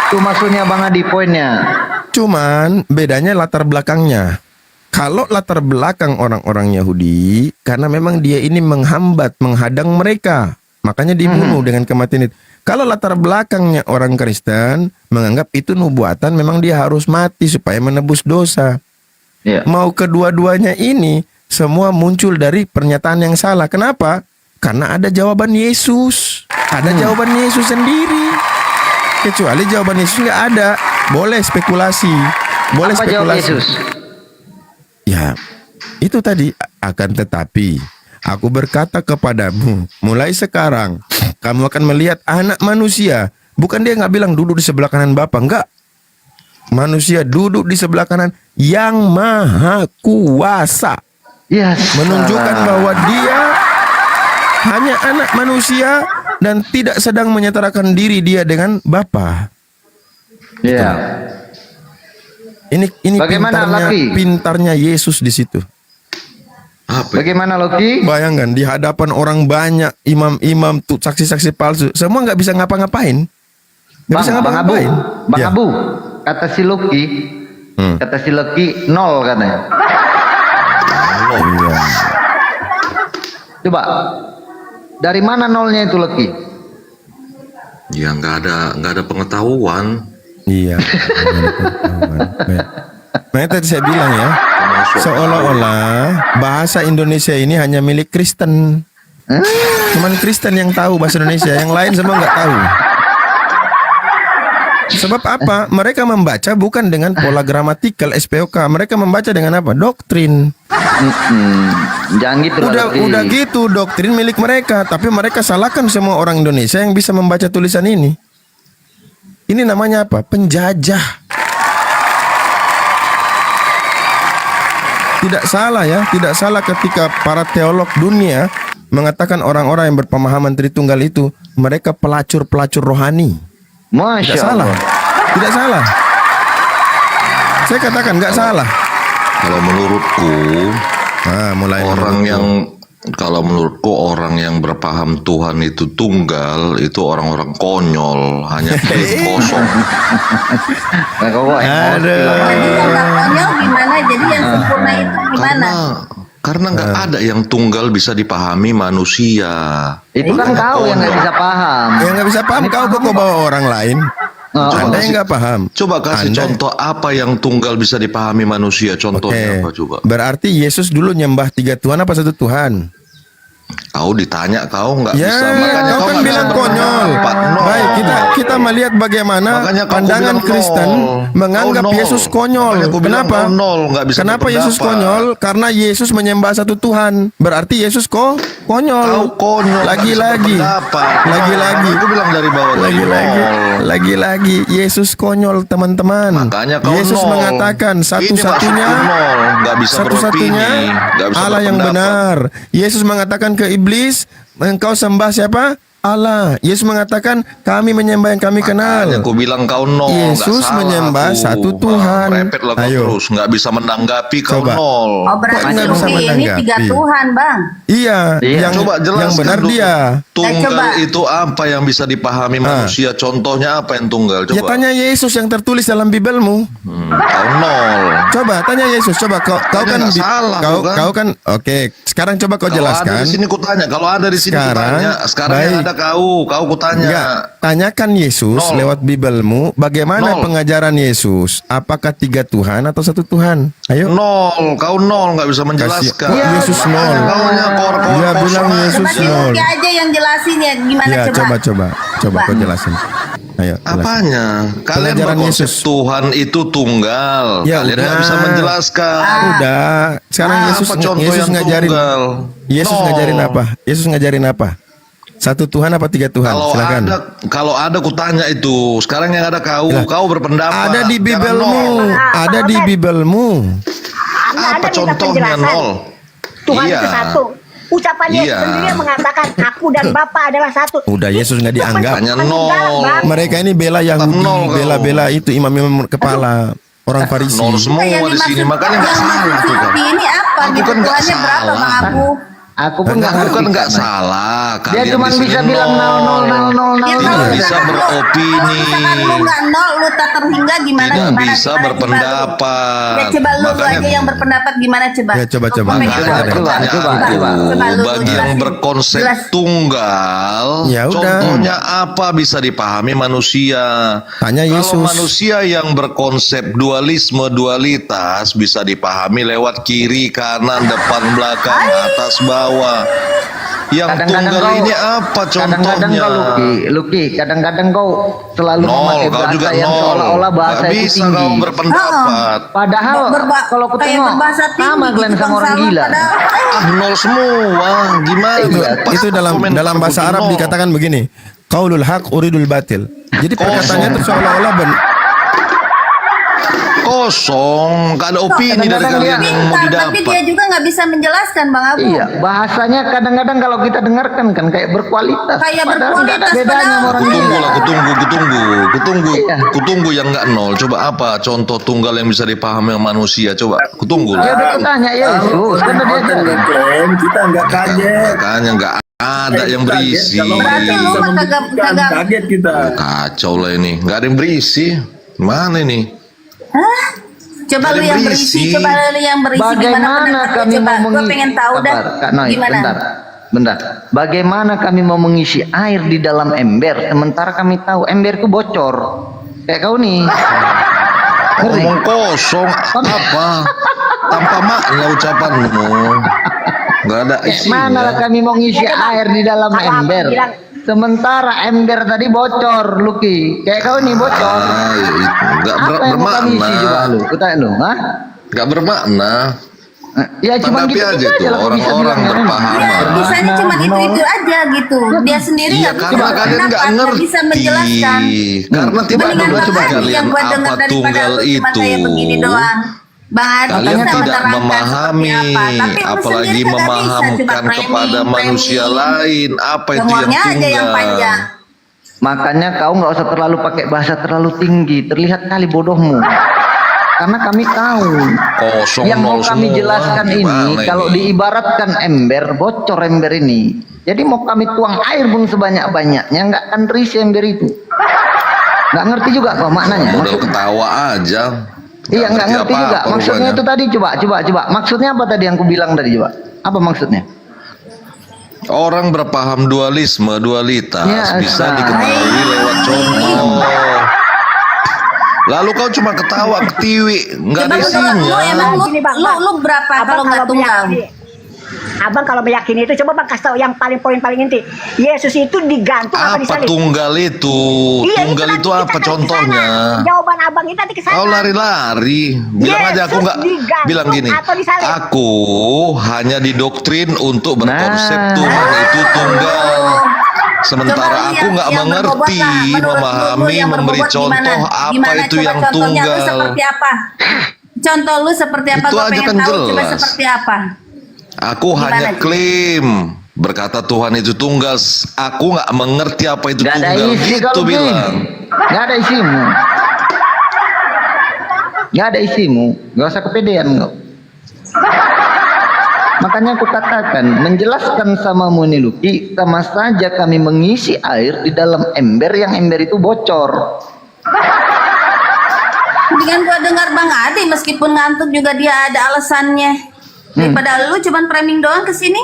Itu maksudnya Bang Adi poinnya. Cuman bedanya latar belakangnya. Kalau latar belakang orang-orang Yahudi, karena memang dia ini menghambat, menghadang mereka, makanya dibunuh dengan kematian itu. Kalau latar belakangnya orang Kristen menganggap itu nubuatan, memang dia harus mati supaya menebus dosa. Ya. Mau kedua-duanya ini semua muncul dari pernyataan yang salah. Kenapa? Karena ada jawaban Yesus. Ada jawaban Yesus sendiri. Kecuali jawaban Yesus nggak ada, boleh spekulasi. Boleh Apa jawab spekulasi. Yesus? Ya, itu tadi. Akan tetapi aku berkata kepadamu, mulai sekarang kamu akan melihat anak manusia. Bukan dia nggak bilang duduk di sebelah kanan Bapa, enggak. Manusia duduk di sebelah kanan yang maha kuasa. Yes. Menunjukkan bahwa dia hanya anak manusia dan tidak sedang menyetarakan diri dia dengan Bapa. Ya. Ini Bagaimana, Lucky? pintarnya Yesus di situ. Apa? Bagaimana Loki? Bayangkan di hadapan orang banyak, imam-imam tuh saksi-saksi palsu, semua nggak bisa ngapa-ngapain. Nggak bisa Bang Abu, ngapa-ngapain. Bang Ya. Abu, kata si Loki, nol katanya. Iya. Coba, dari mana nolnya itu Loki? Ya nggak ada pengetahuan. Iya. Makanya tadi saya bilang ya, seolah-olah bahasa Indonesia ini hanya milik Kristen. Cuman Kristen yang tahu bahasa Indonesia, yang lain semua nggak tahu. Sebab apa? Mereka membaca bukan dengan pola gramatikal SPOK, mereka membaca dengan apa? Doktrin. Jangan gitu lah, Loki. Udah gitu, doktrin milik mereka, tapi mereka salahkan semua orang Indonesia yang bisa membaca tulisan ini. Ini namanya apa? Penjajah. Tidak salah ya, tidak salah ketika para teolog dunia mengatakan orang-orang yang berpemahaman Tritunggal itu mereka pelacur-pelacur rohani. Masya Tidak salah. Allah. Tidak salah. Saya katakan nggak salah. Kalau menurutku Mulai kalau menurutku orang yang berpaham Tuhan itu tunggal itu orang-orang konyol, hanya perut kosong. Nah, kok emosi lah. Jadi yang nggak konyol gimana? Jadi yang sempurna itu gimana? Karena nggak ada yang tunggal bisa dipahami manusia. Itu kan kau yang nggak bisa paham. Yang nggak bisa paham kau kok bawa orang lain. Anda yang nggak paham. Coba kasih contoh apa yang tunggal bisa dipahami manusia. Contohnya apa coba? Berarti Yesus dulu nyembah 3 Tuhan apa 1 Tuhan? Kau ditanya kau nggak Ya, bisa. Makanya kau kan nggak bilang bisa konyol. berpendapat. Nol. Baik, kita melihat bagaimana Makanya kau pandangan bilang Kristen nol. menganggap Kau nol. Yesus konyol. Makanya kau bilang Kenapa? kau nol, nggak bisa Kenapa Yesus berpendapat. konyol? Karena Yesus menyembah 1 Tuhan. Berarti Yesus konyol. Kau konyol. nggak bisa Lagi-lagi. berpendapat. Lagi-lagi. Aku bilang dari bawah tadi, Lagi-lagi. nol. Lagi-lagi Yesus konyol, teman-teman. Makanya kau Yesus nol. mengatakan Ini satu-satunya maksudku nol, nggak bisa satu-satunya beropini, nggak bisa Allah yang berpendapat. benar. Yesus mengatakan ke iblis, engkau sembah siapa? Allah. Yesus mengatakan kami menyembah yang kami kenal. Makanya aku bilang kau nol. Yesus nggak salah menyembah aku. satu Tuhan. Repet lah kau Ayo. terus, nggak bisa menanggapi kau Coba. nol. Oh berarti Kok nggak bisa Luki ini menanggapi? 3 Tuhan bang. Iya, yang Coba jelaskan yang benar dulu. dia. Tunggal coba. itu apa yang bisa dipahami manusia? Contohnya apa yang tunggal? Ya Coba. tanya Yesus yang tertulis dalam Bibelmu. Kau nol. Coba tanya Yesus. Coba kau kan nggak salah, bukan? kau kan oke. Sekarang coba kau Kalau ada jelaskan. di sini kutanya. Kalau ada di sini Sekarang, kutanya. Sekarang yang baik. ada kau kutanya. Enggak, tanyakan Yesus Nol. lewat Bibelmu bagaimana Nol. pengajaran Yesus. Apakah 3 Tuhan atau 1 Tuhan? Ayo. Nol, kau nol nggak bisa menjelaskan. Kok Yesus nol? Kaunya kor-kor Dia kosong bilang aja. Yesus Coba si nol. Luki aja yang jelasin ya gimana Ya, coba. coba kau jelasin. Ayo. jelasin. Apanya? Kalian Pengajaran berkonsep Yesus. Tuhan itu tunggal. Ya Kalian nggak udah. bisa menjelaskan. Udah. Sekarang Apa Yesus contoh Yesus yang ngajarin. tunggal? Yesus Nol. ngajarin apa? Yesus ngajarin apa? 1 Tuhan apa 3 Tuhan? Silakan. Kalau ada kutanya itu. Sekarang yang ada kau berpendapat. Ada di Jangan Bibelmu. nol. Ada di Bibelmu. Apa minta contohnya penjelasan. nol? Tuhan Iya. itu satu. Ucapan Yesus Iya. sendiri yang mengatakan aku dan Bapa adalah satu. Udah Yesus nggak dianggap. Hanya Bukan nol. dalam, Bang. Mereka ini bela Yahudi, Nol kau. bela-bela itu imam-imam kepala orang Farisi. Nol semua Yang di sini. dimaksud- Makanya nggak yang salah dimaksud tuh kan. Luki ini apa Aku gitu? kan nggak Tuhannya berapa salah. bang Abu? Aku pun nggak Aku ngerti. kan nggak Karena salah. Dia Kalian cuma di sini bisa bilang nol. Ya, Tidak kalau bisa misalkan lu- beropini. Kalau misalkan lu nggak nol, lu tak terhingga gimana? Tidak gimana, bisa gimana, berpendapat. Ya coba lu Makanya- aja yang berpendapat gimana coba? Ya, coba. Lu komen Makanya coba. Coba, pertanyaanku, Coba lu bagi yang jelasin. berkonsep Jelas. tunggal, Ya udah. contohnya apa bisa dipahami manusia? Tanya Kalau Yesus. manusia yang berkonsep dualisme, dualitas bisa dipahami lewat kiri, kanan, depan, belakang, atas, bawah. Yang tunggal ini apa Kadang-kadang contohnya? kau Luki, kadang-kadang kau selalu Nol, memakai kau juga bahasa yang nol. seolah-olah bahasa Gak itu bisa tinggi. kau berpendapat. Padahal kalau aku kayak tengok berbahasa tinggi sama kalian gitu, sama Bang orang Salman. gila. Padahal, Nol semua. Gimana? Pas Itu komen dalam bahasa sebutin Arab nol. dikatakan begini. Qaulul haq uridul batil. Jadi Kosong. perkataannya itu seolah-olah kosong, nggak ada opini dari Kadang-kadang kalian dia yang mau Pintar, tapi didapat. dia juga nggak bisa menjelaskan Bang Abu. Iya, bahasanya kadang-kadang kalau kita dengarkan kan kayak berkualitas. Kayak Padahal nggak ada berkualitas, bedanya sama padahal orang Kutunggu gila. lah, kutunggu Iya. kutunggu yang nggak nol. Coba apa contoh tunggal yang bisa dipahami sama manusia? Coba kutunggu Ya lah. udah tanya Yesus, karena dia Klaim kita nggak kaget. Makanya nggak ada yang berisi. Berarti lu mah kagak Kaget kita. Kacau lah ini, nggak ada yang berisi. Mana ini? Hah? Coba Ada lu yang berisi. berisi, coba lu yang berisi gimana bagaimana pendapatnya, kami coba mau gua pengen tahu dah. Sabar, Kak Noi, Gimana? bentar. Bagaimana kami mau mengisi air di dalam ember sementara kami tahu ember itu bocor. Kayak kau nih. Ngeri. Ngomong kosong apa? Tanpa makna ucapanmu. Nggak ada Kayak mana lah isinya. kami mau ngisi air di dalam Kalau abang ember bilang- sementara ember tadi bocor, Luki. Kayak kau nih bocor. Nggak Apa yang mau kami isi coba bermakna. lu? Kutanya lu, hah? Nggak bermakna. Ya cuma Tanggapi gitu aja aja tuh lah kau bisa orang-orang bilang, kan? berpaham. Iya, bisanya cuma itu aja gitu. Dia sendiri Iya, nggak bisa karena kalian nggak berpendapat, nggak ngerti. bisa menjelaskan. Karena tidak Mendingan ada Bang bagi Adi kalian yang gua dengar apa daripada tunggal lu cuma itu. kayak begini doang. Bang Adi Kalian bisa tidak menerangkan memahami, seperti apa. Tapi lu apalagi sendiri kagak bisa, memahamkan cuma kepada framing. manusia lain apa itu yang Ngomongnya aja yang tunggal. panjang. Makanya kau nggak usah terlalu pakai bahasa terlalu tinggi, terlihat kali bodohmu. Karena kami tahu Kosong yang mau nol kami semua. jelaskan Gimana ini, kalau diibaratkan ember, bocor ember ini. Jadi mau kami tuang air pun sebanyak-banyaknya, nggak akan terisi ember itu. Nggak ngerti juga kok maknanya. Modal Maksud, ketawa aja. iya nggak ngerti juga. apa-apa Maksudnya rupanya. itu tadi coba. Maksudnya apa tadi yang ku bilang tadi coba? Apa maksudnya? Orang berpaham dualitas Ya, bisa Ustaz. diketahui lewat contoh. Lalu kau cuma ketawa ketiwi, nggak ada Coba lu isinya. emang Gini, Bang, lu berapa kalau nggak tunggal? Abang kalau meyakini itu, coba Bang kasih tahu yang poin paling inti. Yesus itu digantung apa Apa disalib? tunggal itu? Iya, Tunggal nanti itu kita apa akan contohnya? kesana. Jawaban abang itu nanti kesana. Kau lari-lari, bilang aja aku Yesus nggak. digantung Bilang gini, atau disalib? aku hanya didoktrin untuk berkonsep Nah. Tuhan itu tunggal. Sementara Coba lu aku yang- nggak yang mengerti, berbobot lah. Menurut lu memahami, yang memberi berbobot contoh apa Gimana? itu Coba yang contohnya lu tunggal. seperti apa? Contoh lu seperti apa? Itu Gua aja pengen kan tahu coba jelas. seperti apa. Aku Gimana, hanya Ci? klaim berkata Tuhan itu tunggal. Aku nggak mengerti apa itu Nggak ada tunggal. isi Gitu kalau bilang. nggak ada isimu. Nggak ada isimu, nggak usah kepedean kau. Makanya aku katakan, menjelaskan sama Luki, sama saja kami mengisi air di dalam ember yang ember itu bocor. Dengan gua dengar Bang Adi meskipun ngantuk juga dia ada alasannya. Daripada lu cuman framing doang ke sini.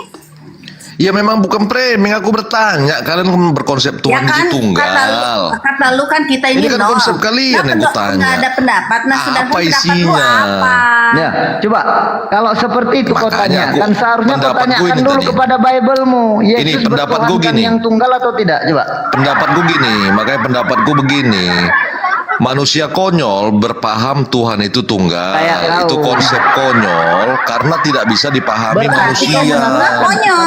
Ya memang bukan framing, aku bertanya. Kalian berkonsep Tuhan itu tunggal. Kata lu kan kita ini Ini kan nol. konsep kalian yang kutanya. Nggak ada pendapat. Nah, sedangkan Apa pendapat lu isinya? apa? Ya, coba kalau seperti itu kau Makanya tanya, aku- kan seharusnya kau pendapatku tanyakan ini dulu tadi. kepada Bible-mu. Yesus Ini pendapatku bertuhankan gini. yang tunggal atau tidak? Coba. Pendapatku gini, makanya pendapatku begini. Manusia konyol berpaham Tuhan itu tunggal. Kayak kau. Itu konsep konyol karena tidak bisa dipahami Berarti kau manusia. mengatakan- Konyol.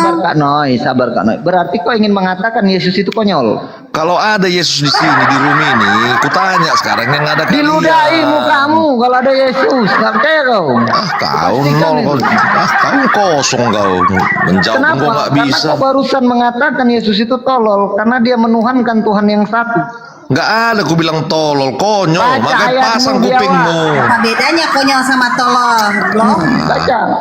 Sabar Kak Noi. Berarti kau ingin mengatakan Yesus itu konyol. Kalau ada Yesus di sini di room ini, kutanya sekarang yang ada kalian. Diludahi mukamu kalau ada Yesus. Nggak percaya kau? Kau Pastikan nol, itu. kau kosong kau. Menjawab Kenapa? kau nggak Karena bisa. kau barusan mengatakan Yesus itu tolol karena dia menuhankan Tuhan yang satu. Nggak ada, aku bilang tolol, konyol. Baca Makanya ayatmu pasang di awal. kupingmu. Apa bedanya konyol sama tolol? Loh?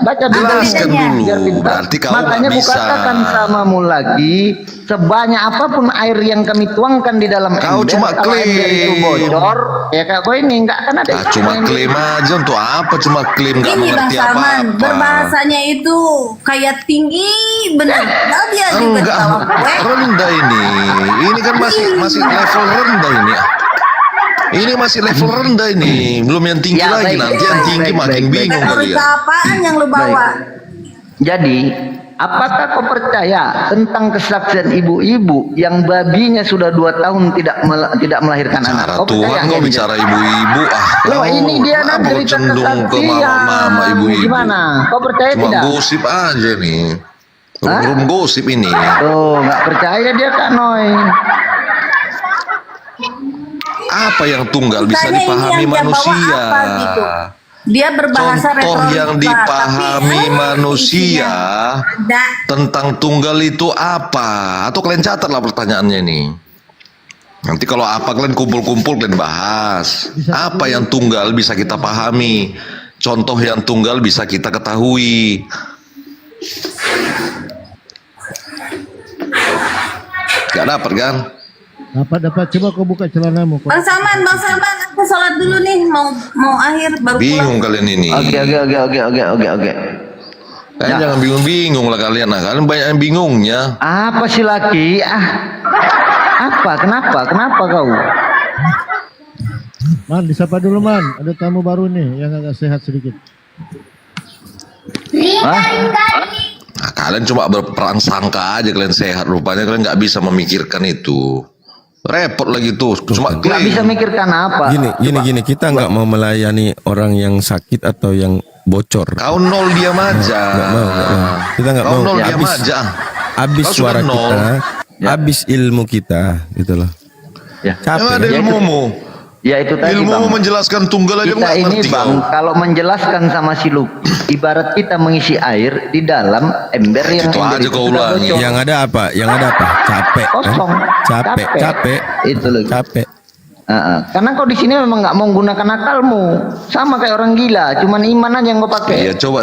Baca dulu. Jelaskan bedanya. dulu. Biar pintar. Berarti kau Makanya nggak bisa. kukatakan samamu lagi, sebanyak apapun air yang kami tuangkan di dalam Kau ember, cuma kalau ember itu klaim. bocor, ya kak kau ini nggak akan ada. Ah, cuma yang- klaim aja untuk apa? Cuma klaim nggak Gini Bang mengerti Salman, apa-apa. berbahasanya itu kayak tinggi bener. Nah, dia juga Enggak, tahu gue. rendah ini. Ini kan masih level rendah ini. Ini masih level rendah ini. Belum yang tinggi Ya, lagi. baik, Nanti baik, yang baik, tinggi baik, makin baik, bingung Teori kalian. apaan yang lu bawa? Jadi, apakah kau percaya tentang kesaksian ibu-ibu yang babinya sudah 2 tahun tidak melahirkan anak? Cara Kau Tuhan percaya kau nggak bicara ibu-ibu. Loh, ini dia kenapa nanti kau cerita cenderung ke kesaksian. mama-mama ibu-ibu. Gimana? Kau percaya Cuma tidak? gosip aja nih. Hah? Rum gosip ini. Tuh, nggak percaya dia Kak Noi. apa yang tunggal bisa Misalnya ini dipahami yang dia bawa manusia? apa gitu. Dia berbahasa Contoh retorika, yang dipahami tapi, manusia ada. tentang tunggal itu apa? Atau kalian catatlah pertanyaannya ini. Nanti kalau apa kalian kumpul-kumpul kalian bahas. Apa yang tunggal bisa kita pahami? Contoh yang tunggal bisa kita ketahui. Gak dapat kan? Dapat. Coba kau buka celanamu. Bang Salman, aku sholat dulu nih, mau akhir baru Bingung pulang. kalian ini. Oke. Kalian jangan bingung-bingung lah kalian. Nah, kalian banyak yang bingungnya. Apa sih laki? Apa? Kenapa kau? Man, disapa dulu Man. Ada tamu baru nih yang agak sehat sedikit. Hah? Nah, kalian cuma berperang sangka aja kalian sehat. Rupanya kalian nggak bisa memikirkan itu. Repot lagi tuh. Cuma Gak bisa mikirkan apa? Gini, kita nggak mau melayani orang yang sakit atau yang bocor. kau nol diam aja. Nggak mau. Kita nggak Kau mau. nol diam aja. Habis Kau suara sudah nol. kita, habis ilmu kita, gitu loh. Ya. Yang ada Capek. ilmumu. Ya itu tadi Ilmumu Bang. menjelaskan tunggal aja Kita nggak ini ngerti Bang, kau. kalau menjelaskan sama si Luki, ibarat kita mengisi air di dalam ember yang Itu ember aja kau sudah ulangi. bocor. Yang ada apa? Capek. kan? Kosong. Capek. Itu loh. Capek. Karena kau di sini memang nggak mau menggunakan akalmu, sama kayak orang gila, cuman iman aja yang kau pakai. Ya coba.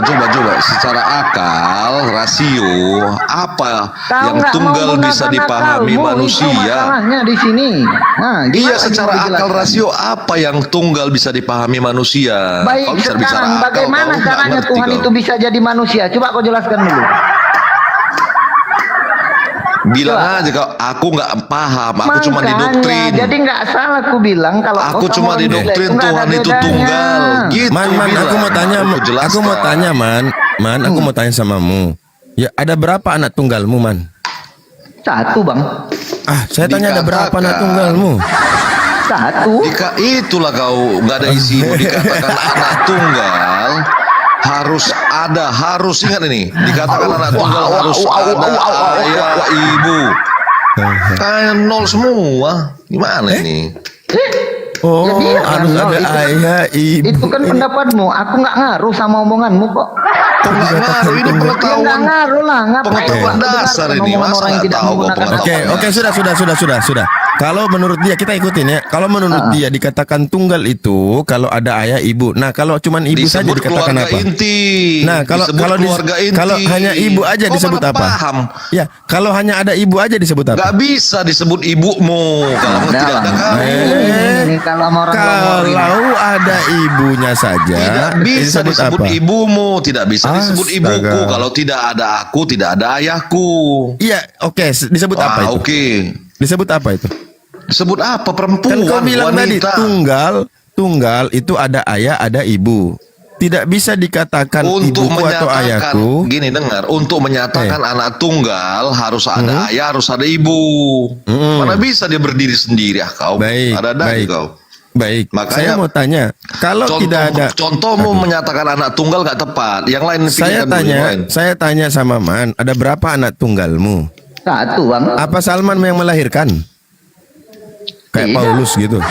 Secara akal, rasio, apa Kau yang nggak tunggal mau bisa menggunakan dipahami akalmu, Itu manusia? masalahnya di sini. Nah, Iya, gimana secara mau akal dijelaskan? rasio apa yang tunggal bisa dipahami manusia? Baik, Kau bisa bicara sekarang akal, bagaimana kau nggak caranya ngerti Tuhan kau. itu bisa jadi manusia? Coba kau jelaskan dulu. Bilang Coba. aja kau, aku nggak paham, aku cuma Makanya, didoktrin. Jadi nggak salah aku bilang kalau Aku kau cuma sama orang gila didoktrin nggak ada Tuhan itu bedanya. tunggal. Gitu. Man, bilang. aku mau tanya, jelaskan. Man, aku mau tanya samamu. Ya, ada berapa anak tunggalmu, Man? Satu Bang, Saya tanya ada berapa Dikatakan. anak tunggalmu? satu. Itulah kau nggak ada isimu dikatakan anak tunggal harus ingat ini dikatakan anak tunggal harus ada ayah ibu. Kayak nol semua. Gimana ini? Oh, Ya, dia harus kan, ada itu- ayah, ibu. Itu kan pendapatmu. Aku nggak ngaruh sama omonganmu kok. Kok nggak ngaruh? Ini Ya nggak pengetahuan. ngaruh lah. Ngapain Pengetahuan aku dasar dengarkan ini. omongan Masa orang yang nggak tidak tahu kau menggunakan pengetahuan? Oke, sudah. Kalau menurut dia, kita ikutin ya. Kalau menurut dia dikatakan tunggal itu kalau ada ayah ibu. Nah, kalau cuman ibu saja Disebut dikatakan keluarga apa? inti. Nah, kalau Disebut kalau keluarga inti. kalau hanya ibu aja Kau disebut mana apa? Paham. Ya, kalau hanya ada ibu aja disebut apa? Gak bisa disebut ibumu kalau Nah, tidak ada kamu. ini kalau sama orang ngomong ini. Kalau ada ibunya saja Tidak bisa disebut apa? ibumu, tidak bisa disebut Astaga. ibuku. Kalau tidak ada aku, tidak ada ayahku. Iya, oke, disebut apa itu? Oke. Disebut apa itu? Sebut apa? Perempuan, Kan kau bilang tadi wanita. tunggal itu ada ayah, ada ibu. Tidak bisa dikatakan Untuk ibuku atau menyatakan, ayahku. gini dengar, untuk menyatakan anak tunggal harus ada ayah, harus ada ibu. Mana bisa dia berdiri sendiri? Kau Baik, ada baik. kau. Baik, Makanya- saya mau tanya, kalau tidak ada Contohmu menyatakan anak tunggal gak tepat. Yang lain saya pikirkan dulu, yang lain. tanya sama Man, ada berapa anak tunggalmu? Satu Bang. Apa Salman yang melahirkan? Kayak Tidak. Paulus gitu.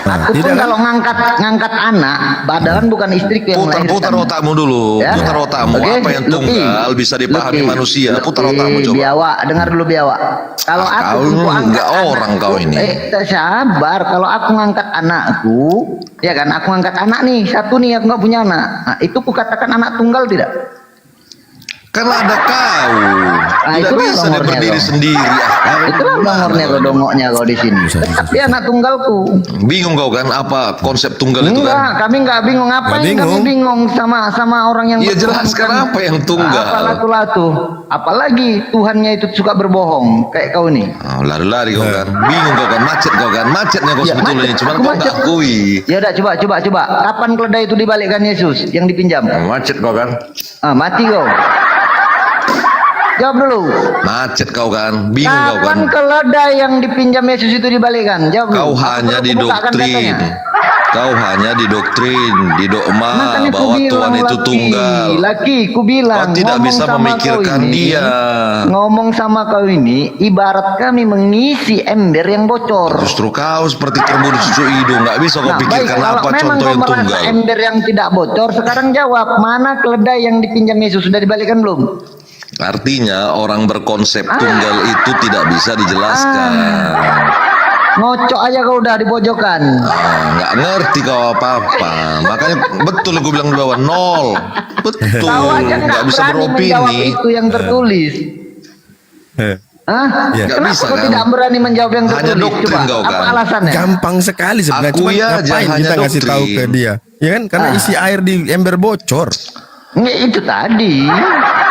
Aku pun tidak kan? kalau ngangkat anak, padahal bukan istriku yang Putar melahirkan. otakmu dulu. Ya. Putar otakmu. Oke, Apa yang Luki. tunggal bisa dipahami Luki. manusia. Putar Luki, otakmu coba. Biawak, dengar dulu biawak. Kalau Ah, aku kau untuk angkat nggak orang anakku, kau ini. Sabar. Kalau aku ngangkat anakku, ya kan, aku ngangkat anak nih, satu nih aku nggak punya anak. Nah, itu kukatakan anak tunggal tidak? Kan ada kau. Tidak itulah bisa dia nomornya berdiri kau. sendiri. Itulah nomornya kau, dongoknya kau di sini. Tetap dia anak tunggalku. Bingung kau kan apa konsep tunggal itu Enggak, kan? kami nggak bingung. Ngapain Nggak bingung. kami bingung sama orang yang Ya jelaskan apa yang tunggal. Apa latu-latu. Apalagi Tuhannya itu suka berbohong kayak kau nih. Oh, lari-lari kau kan. Bingung kau kan. Macet kau kan. Macetnya kau Ya, sebetulnya. macet. Cuman Aku kau macet. nggak akui. Ya udah coba. Kapan keledai itu dibalikkan Yesus yang dipinjam? Macet kau kan. Mati kau. Jawab dulu. Macet kau kan. Bingung kau kan. Kapan keledai yang dipinjam Yesus itu dibalikkan? Jawab dulu. Kau Aku hanya baru bukakan didoktrin. datanya. Kau hanya didoktrin, didogma Makanya bahwa Tuhan itu tunggal. ku bilang, Kau tidak ngomong bisa sama memikirkan kau ini, dia. Ngomong sama kau ini, ibarat kami mengisi ember yang bocor. Justru kau seperti terbunuh susu hidung, nggak bisa kau Nah, baik, pikirkan kalau apa memang contoh kau yang merasa tunggal. ember yang tidak bocor, sekarang jawab, mana keledai yang dipinjam Yesus? Sudah dibalikan belum? Artinya orang berkonsep tunggal itu tidak bisa dijelaskan. Ngocok aja kau udah di pojokan. Nggak ngerti kau apa-apa. Makanya betul gue bilang di bawah nol. Betul. Kau aja Nggak bisa berani menjawab beropini. itu yang tertulis. Hah? Ya. Nggak Kenapa bisa, kau kan? tidak berani menjawab yang Hanya tertulis? doktrin Coba, kau, apa kan? alasannya? Gampang sekali sebenarnya. Aku Cuma ya aja ngapain hanya kita ngasih tahu doktrin. ke dia? Ya kan? Karena isi air di ember bocor. Nggak, itu tadi.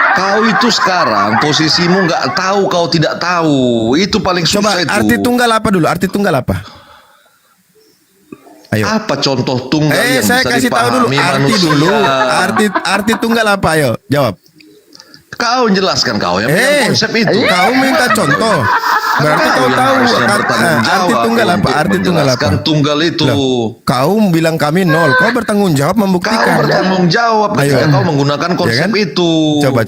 Kau itu sekarang posisimu nggak tahu, kau tidak tahu. Itu paling Coba susah itu. arti tunggal apa dulu? Arti tunggal apa? Ayo. Apa contoh tunggal yang Saya bisa kasih tahu dulu dipahami arti manusia? dulu. Arti tunggal apa? Ayo, jawab. Kau jelaskan, kau yang punya konsep itu. Kau minta contoh. Berarti kau yang tahu harusnya bertanggung arti jawab tunggal apa? untuk Arti tunggal apa? menjelaskan tunggal itu. Loh, kau bilang kami nol. Kau bertanggung jawab Kau membuktikan. bertanggung jawab ketika Ayo. kau menggunakan konsep Ya kan? itu. Coba.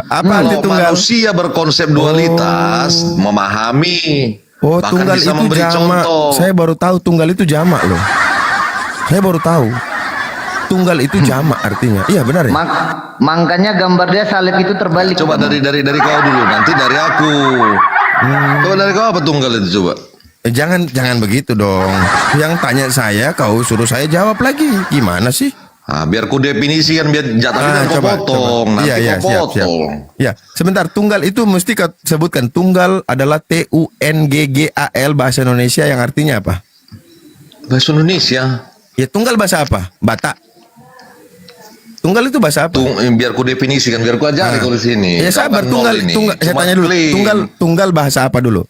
Apa arti Kalau tunggal? manusia berkonsep dualitas, memahami, Oh, bahkan tunggal bisa itu memberi jamak. contoh. Saya baru tahu tunggal itu jamak loh. Saya baru tahu. Tunggal itu jamak artinya. Iya benar ya? Makanya gambar dia salib itu terbalik. Coba dari kau dulu, nanti dari aku. Coba dari kau apa tunggal itu coba? Jangan begitu dong. Yang tanya saya, kau suruh saya jawab lagi. Gimana sih? Ah, biar ku definisikan, biar jatahnya kau potong, nanti Iya, kau siap. potong. Ya, sebentar. Tunggal itu mesti kau sebutkan. Tunggal adalah TUNGGAL bahasa Indonesia yang artinya apa? Bahasa Indonesia. Ya, tunggal bahasa apa? Batak. Tunggal itu bahasa apa? Biar ku definisikan, biar ku ajari kau di sini. Ya Kau sabar, kan tunggal, nol ini. saya Cuma tanya dulu. klaim. Tunggal bahasa apa dulu?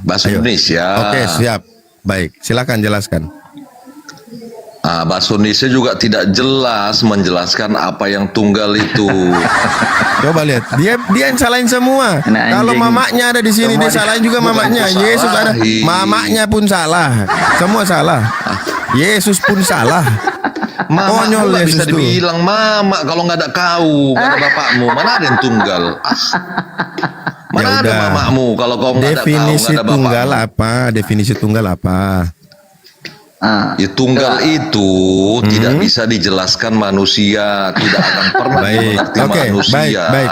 Bahasa Ayo. Indonesia. Oke, siap. Baik, silakan jelaskan. Ah, bahasa Indonesia juga tidak jelas menjelaskan apa yang tunggal itu. Coba lihat, dia yang salahin semua. Nah, Kalau anjing. mamanya ada di sini, Semua dia salahin juga bukan mamanya. ku Yesus ada, salahin. mamanya pun salah. Semua salah. Yesus pun salah. Mama Konyol nggak bisa Yesus tuh. dibilang mama kalau nggak ada kau, nggak ada bapakmu, mana ada yang tunggal? Mana Ya ada udah. mamamu kalau kau nggak ada kau, Definisi nggak ada tunggal bapakmu? apa? Definisi tunggal apa? Ah. Ya, tunggal itu tidak bisa dijelaskan manusia, tidak akan pernah Baik. dimengerti Oke, manusia. baik.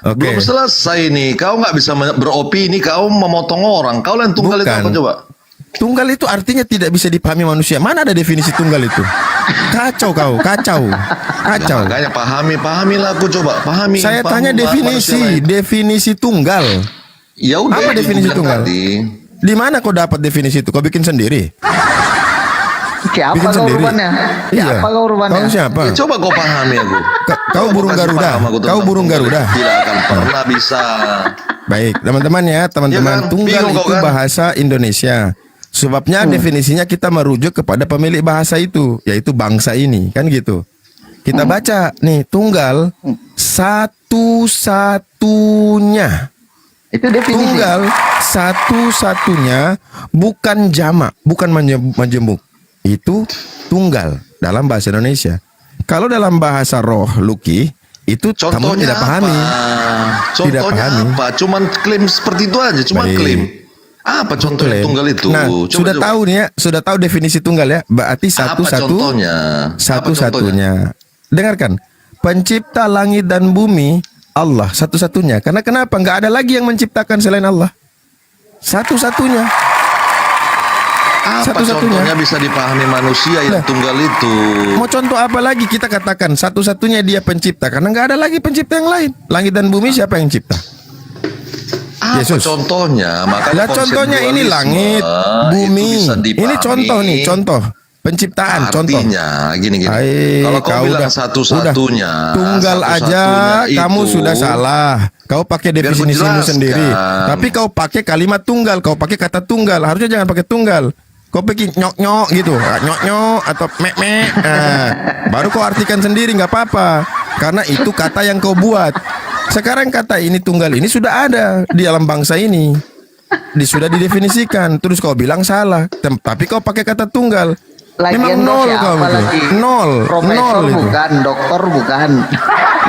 Oke. Belum selesai nih, kau nggak bisa beropini, kau memotong orang. Kau yang tunggal itu Bukan. apa coba? Tunggal itu artinya tidak bisa dipahami manusia. Mana ada definisi tunggal itu? Kacau kau, kacau. Ya, makanya pahamilah aku coba, pahami. Saya tanya manusia lain. definisi tunggal. Ya udah, Apa itu definisi bilang tunggal? tadi. Di mana kau dapat definisi itu? Kau bikin sendiri? Siapa Bikin kau sendiri? rupanya? Iya. Siapa kau rupanya? Kau siapa? Ya, coba kau pahami aku. Kau burung kasih Garuda. paham aku Kau tentang burung tunggal. Garuda. Tidak akan pernah bisa. Baik, teman-teman ya, teman-teman. Ya kan? Tunggal Bingung kau itu kan? bahasa Indonesia. Sebabnya definisinya kita merujuk kepada pemilik bahasa itu, yaitu bangsa ini, kan gitu. Kita baca nih, tunggal satu-satunya. Itu definisi. Tunggal satu-satunya, bukan jamak, bukan majemuk. Itu tunggal dalam bahasa Indonesia. Kalau dalam bahasa roh Luki, itu kamu Contohnya tidak apa? pahami. Contohnya pahami. apa? Cuman klaim seperti itu aja, cuma Baik. klaim. Apa contoh Klaim. tunggal itu? Nah, Coba, sudah coba. tahu nih ya, sudah tahu definisi tunggal ya. Berarti Apa satu-satu, contohnya? Apa contohnya? satu-satunya. Dengarkan, pencipta langit dan bumi Allah satu-satunya. Karena kenapa? Nggak ada lagi yang menciptakan selain Allah. Satu-satunya. Apa Satu-satunya. contohnya bisa dipahami manusia yang Nah. tunggal itu? Mau contoh apa lagi kita katakan satu-satunya dia pencipta? Karena nggak ada lagi pencipta yang lain. Langit dan bumi siapa yang cipta? Apa Yesus. contohnya? Makanya Lah konsep contohnya ini dualisme langit, itu bumi. bisa dipahami. Ini contoh nih, contoh penciptaan, contoh. Artinya gini-gini. Hai, Kalau kau bilang udah satu-satunya, tunggal aja satu-satunya kamu itu, sudah salah. Kau pakai Biar ku definisimu jelaskan. sendiri. Tapi kau pakai kalimat tunggal, kau pakai kata tunggal. Harusnya jangan pakai tunggal. Kau pakai nyok-nyok gitu, nyok-nyok atau mek-mek. Nah, baru kau artikan sendiri, nggak apa-apa. Karena itu kata yang kau buat. Sekarang kata ini tunggal ini sudah ada di alam bangsa ini. Sudah didefinisikan. Terus kau bilang salah. Tapi kau pakai kata tunggal. Lagian Memang nol siapa kau itu. lagi? Nol. Profesor Nol itu. bukan, dokter bukan.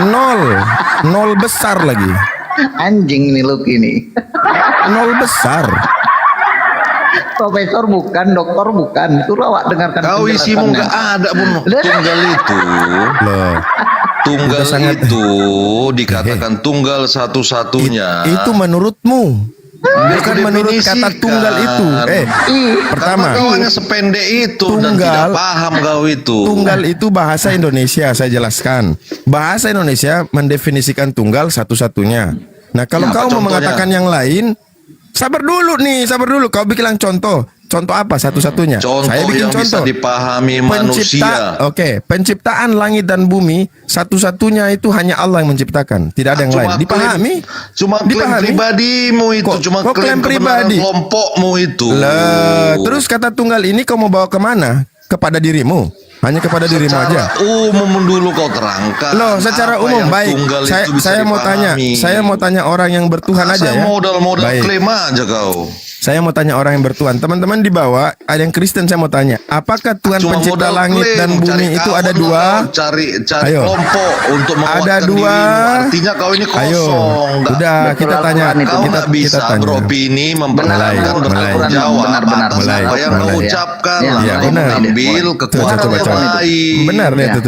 Nol. Nol besar lagi. Anjing nih lu ini. Nol besar. Profesor bukan, dokter bukan. Suruh awak dengarkan Kau isimu penjelasannya. nggak ada pun tunggal itu. Loh. Tunggal Udah sangat- itu dikatakan tunggal satu-satunya. Itu menurutmu. Bukan menurut kata tunggal itu. Pertama, Karena kau hanya sependek itu dan Tunggal. tidak paham kau itu. tunggal itu bahasa Indonesia, saya jelaskan. Bahasa Indonesia mendefinisikan tunggal satu-satunya. Nah, kalau Ya, apa kau mau contohnya? mengatakan yang lain, sabar dulu nih, sabar dulu. Kau bilang contoh. Contoh apa satu-satunya? Contoh Saya bikin yang bisa contoh. dipahami manusia. Oke, penciptaan langit dan bumi satu-satunya itu hanya Allah yang menciptakan, tidak ada yang lain. Dipahami? Cuma klaim Dipahami? pribadimu itu, Kok klaim klaim kebenaran pribadi? kelompokmu itu. Lah, terus kata tunggal ini kau mau bawa kemana? Kepada dirimu? Hanya kepada dirimu aja? Secara umum dulu kau terangkan. Loh, secara apa umum yang baik. tunggal itu bisa Saya mau tanya, dipahami. saya mau tanya orang yang bertuhan aja ya. Modal-modal Baik. klaim aja kau. Saya mau tanya orang yang bertuhan. Teman-teman di bawah ada yang Kristen, saya mau tanya, apakah Tuhan Cuma pencipta modal langit klaim, dan bumi cari itu kawan ada lah dua? kau, cari Ayo. kelompok untuk menguatkan Ada dua. dirimu. Artinya kau ini kosong. Ayo, Nggak- udah betul kita tanya, Al-Quran itu. Kau kita nggak bisa tanya. beropini, memperkenalkan Mulai. bertanggung jawab Benar-benar. atas Mulai. apa yang kau Mulai. ucapkan. Ya, Lalu ya, kau benar. mengambil Tuh, kekuatan coba, yang coba. lain. Benar nih, Ya. tuh.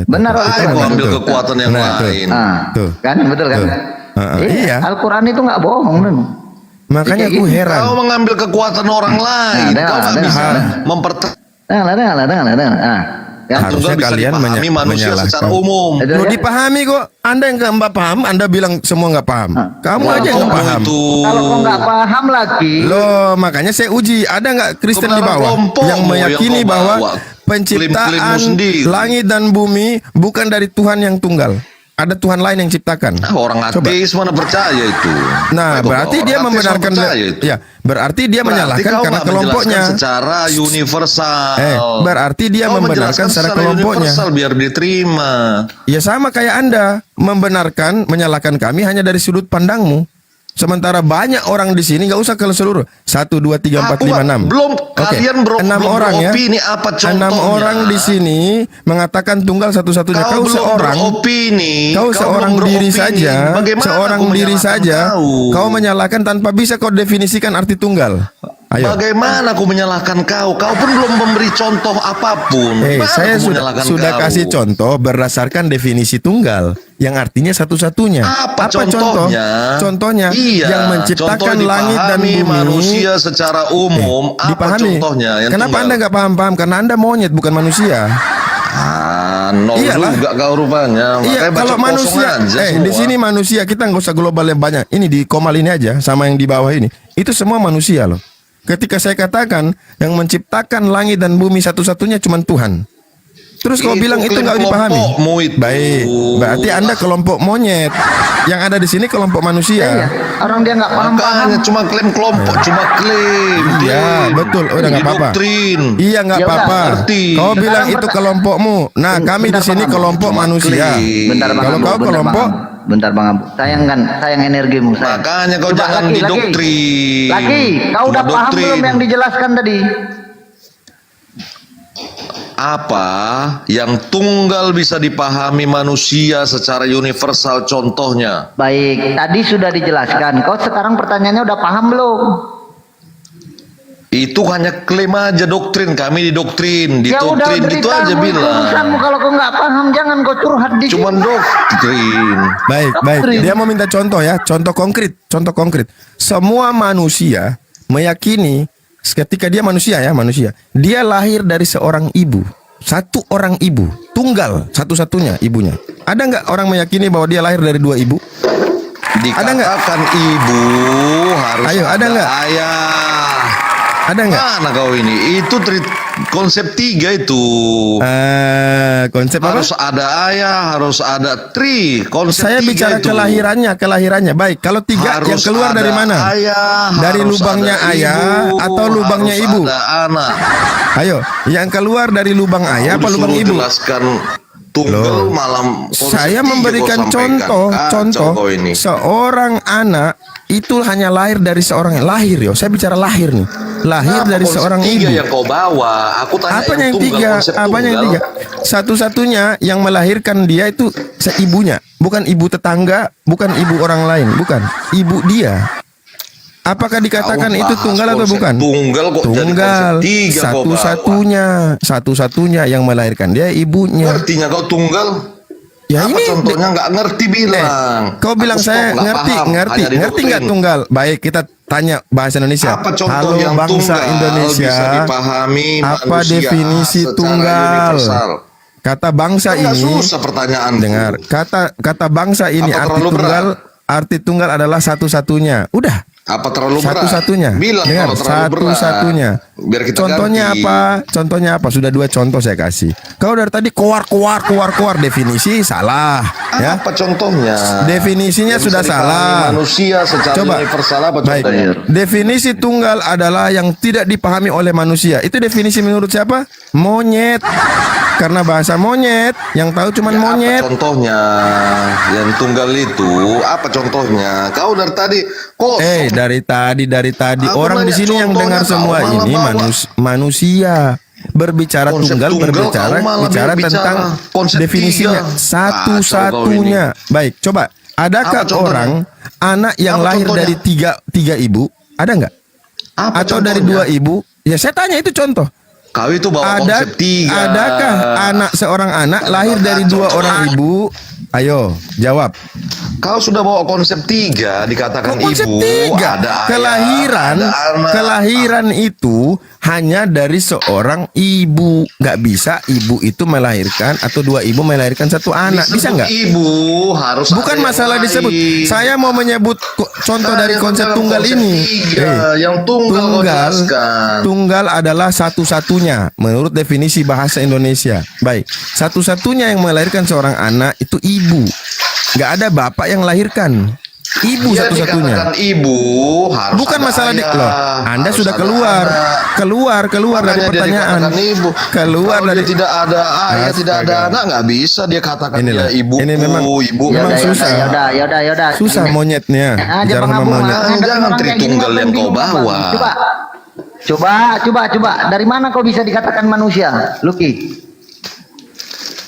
Benar, Tuh, Al-Quran. Aku tuh, ambil tuh. kekuatan yang Benar, tuh. lain. Tuh. Kan betul kan? Tuh. Iya. Al-Quran itu nggak bohong Nun. Makanya Kayak aku gitu. heran. Kau mengambil kekuatan orang lain. Nah, Kau nggak nah, bisa nah. mempertahankan Dengar. Kan? Harusnya tunggal bisa kalian dipahami manusia menyalahkan. secara umum. Betul, Lu ya? dipahami kok. Anda yang nggak paham, Anda bilang semua nggak paham. Kamu aja yang nggak Kelompok paham. itu. Kalau kau nggak paham lagi, Loh, makanya saya uji. Ada nggak Kristen di Kebenaran bawah kelompokmu yang meyakini yang kau bahwa bawa. penciptaan Klaim-klaimmu sendiri. langit dan bumi bukan dari Tuhan yang tunggal? Ada Tuhan lain yang ciptakan. Orang Coba. ateis mana percaya itu. Nah, Baik, berarti orang dia ateis mana membenarkan percaya itu. ya, berarti dia Berarti menyalahkan kau karena nggak kelompoknya. menjelaskan secara universal. Berarti dia Kau membenarkan menjelaskan secara secara kelompoknya. universal biar diterima. Ya sama kayak Anda membenarkan, menyalahkan kami hanya dari sudut pandangmu. Sementara banyak orang di sini nggak usah ke seluruh 1, 2, 3, 4, Aku 5, 6. belum- kalian belum 6 orang ya. beropini apa 6 contohnya. orang di sini mengatakan tunggal satu-satunya. Kau Kau belum seorang beropini. Kau Kau seorang belum diri beropini. saja, Bagaimana seorang aku diri menyalahkan saja. Kau kau? menyalahkan tanpa bisa kau definisikan arti tunggal. Ayo. Bagaimana aku menyalahkan kau? Kau pun belum memberi contoh apapun. Bagaimana Saya aku sudah menyalahkan kau? kasih contoh berdasarkan definisi tunggal yang artinya satu-satunya. Apa contoh? contohnya? Contohnya Iya, yang menciptakan contoh langit dan dipahami bumi. manusia secara umum. Apa Dipahami. contohnya? Yang Kenapa tunggal? Anda nggak paham-paham? Karena Anda monyet bukan manusia. Nol Iyalah. juga kau rupanya. Iya, Makanya baca kalau kosong manusia, aja di semua. sini manusia kita nggak usah global yang banyak. Ini di Komal ini aja, sama yang di bawah ini. Itu semua manusia loh. Ketika saya katakan yang menciptakan langit dan bumi satu-satunya cuma Tuhan. Terus kau Itu bilang itu klaim nggak dipahami? kelompokmu itu. Baik, berarti Anda kelompok monyet. Yang ada di sini kelompok iya. manusia. Orang dia nggak paham. Makanya cuma klaim kelompok, cuma klaim. Iya, betul. Udah nggak apa-apa. Doktrin. Iya nggak Ya udah, apa-apa. ngerti. Kau bilang Sekarang itu kelompokmu. Nah, kami di sini Bang. kelompok Cuma manusia. klaim. Bentar Bang Kalau Abu, kau bentar, kelompok, Bang Abu. Bentar Bang Abu. Sayang energimu. Sayang. Makanya kau Coba, jangan Laki. didoktrin. Laki, kau Cuma udah paham doktrin. belum yang dijelaskan tadi? Apa yang tunggal bisa dipahami manusia secara universal contohnya? Baik, tadi sudah dijelaskan. Kau sekarang pertanyaannya udah paham belum? Itu hanya klaim aja doktrin, kami didoktrin, Ya udah didoktrin gitu aja bilang. urusanmu. Kalau kau nggak paham, jangan kau curhat di Cuman sini. doktrin. baik, baik. Dia mau minta contoh ya, contoh konkret. Semua manusia meyakini ketika dia manusia ya, manusia. Dia lahir dari seorang ibu. Satu orang ibu, tunggal, satu-satunya ibunya. Ada nggak orang meyakini bahwa dia lahir dari dua ibu? Ada nggak? Dikatakan ibu harus Ayo, ada nggak? ayah. Ada nggak? Mana kau ini? Itu konsep 3 itu. Konsep apa? Harus ada ayah, harus ada konsep Saya 3 bicara itu. kelahirannya. Baik, kalau 3 yang Harus keluar ada dari mana? ayah, Dari harus lubangnya ada ayah ibu, atau lubangnya harus ibu? Ada anak. Ayo, yang keluar dari lubang ayah apa lubang Disuruh ibu? Jelaskan Tunggal Loh, malam konsep saya tiga memberikan kau sampaikan. contoh Kau ini. seorang anak itu hanya lahir dari seorang saya bicara lahir nih, lahir Kenapa dari konsep seorang tiga ibu. yang kau bawa? Aku tanya Apanya yang tunggal, tiga? konsep Apanya yang tunggal. tiga? Satu-satunya yang melahirkan dia itu ibunya, bukan ibu tetangga, bukan ibu orang lain, bukan ibu dia. Apakah dikatakan Kau itu bahas tunggal atau konsep bukan? Tunggal kok jadi Tunggal. konsep tiga kau bawa. Satu-satunya yang melahirkan dia ibunya. Ngertinya kau tunggal? Ya Apa ini contohnya nggak ngerti bilang. kau bilang Aku saya nggak ngerti, paham, ngerti hanya di nggak doktrin. tunggal? Baik, kita tanya bahasa Indonesia. Apa contoh Halo yang bangsa tunggal Indonesia. bisa dipahami Apa manusia definisi secara tunggal? universal? Kata bangsa Nggak ini. susah pertanyaan. Dengar, kata bangsa ini Apa arti terlalu tunggal, arti tunggal adalah satu-satunya. Udah. Apa terlalu berat? Satu-satunya. Bilang Dengar, kalau terlalu berat. satu-satunya. Biar kita Contohnya ganti. apa? Contohnya apa? Sudah 2 contoh saya kasih. Kau dari tadi keluar definisi salah, ya. Apa contohnya? Definisinya Yang sudah bisa dipahami salah. Manusia secara Coba. universal apa Baik. contohnya? Definisi tunggal adalah yang tidak dipahami oleh manusia. Itu definisi menurut siapa? Monyet. Karena bahasa monyet, yang tahu cuman monyet. Apa contohnya? Yang tunggal itu apa contohnya? Kau dari tadi kok Dari tadi Aku orang di nanya sini yang contohnya, dengar kau semua malah ini bawa. manusia. Berbicara Konsep tunggal, tunggal, berbicara kau malah bicara bicara tentang konsep definisinya tiga. satu-satunya. Baik, coba. Adakah Apa contohnya? orang anak yang Apa lahir contohnya? dari tiga ibu? Ada nggak? apa Atau dari contohnya? 2 ibu? Ya saya tanya itu contoh. Kau itu bawa konsep tiga. Adakah seorang anak lahir dari 2 orang ibu? Ayo, jawab. Kau sudah bawa konsep tiga, dikatakan Konsep ibu, tiga. ada ayah, Kelahiran, ada anak. kelahiran itu hanya dari seorang ibu. Nggak bisa ibu itu melahirkan atau 2 ibu melahirkan 1 anak. Bisa Disebut nggak? Ibu harus Bukan ada yang masalah lain. disebut. Saya mau menyebut contoh Saya dari konsep dalam tunggal konsep ini. tiga, yang tunggal kau jelaskan. Tunggal adalah satu-satunya menurut definisi bahasa Indonesia. Baik, satu-satunya yang melahirkan seorang anak itu ibu. Nggak ada bapak yang melahirkan. Ibu Ya, satu-satunya. dikatakan ibu harus Bukan ada masalah ayah, loh. Anda harus sudah ada keluar anak. dari Makanya dia pertanyaan. dikatakan ibu. Keluar Kalau dari dia tidak ada ayah, tidak ada Astaga. anak, nggak bisa dia katakan Inilah. dia ibu. Ini memang- ibu. memang Yaudah, susah. yaudah. Susah monyetnya. Aja Bicara Bang sama Abu, monyet. Jangan orang kayak gini tritunggal orang yang kau bingung, Bang. bawa. Coba. Dari mana kau bisa dikatakan manusia, Lucky?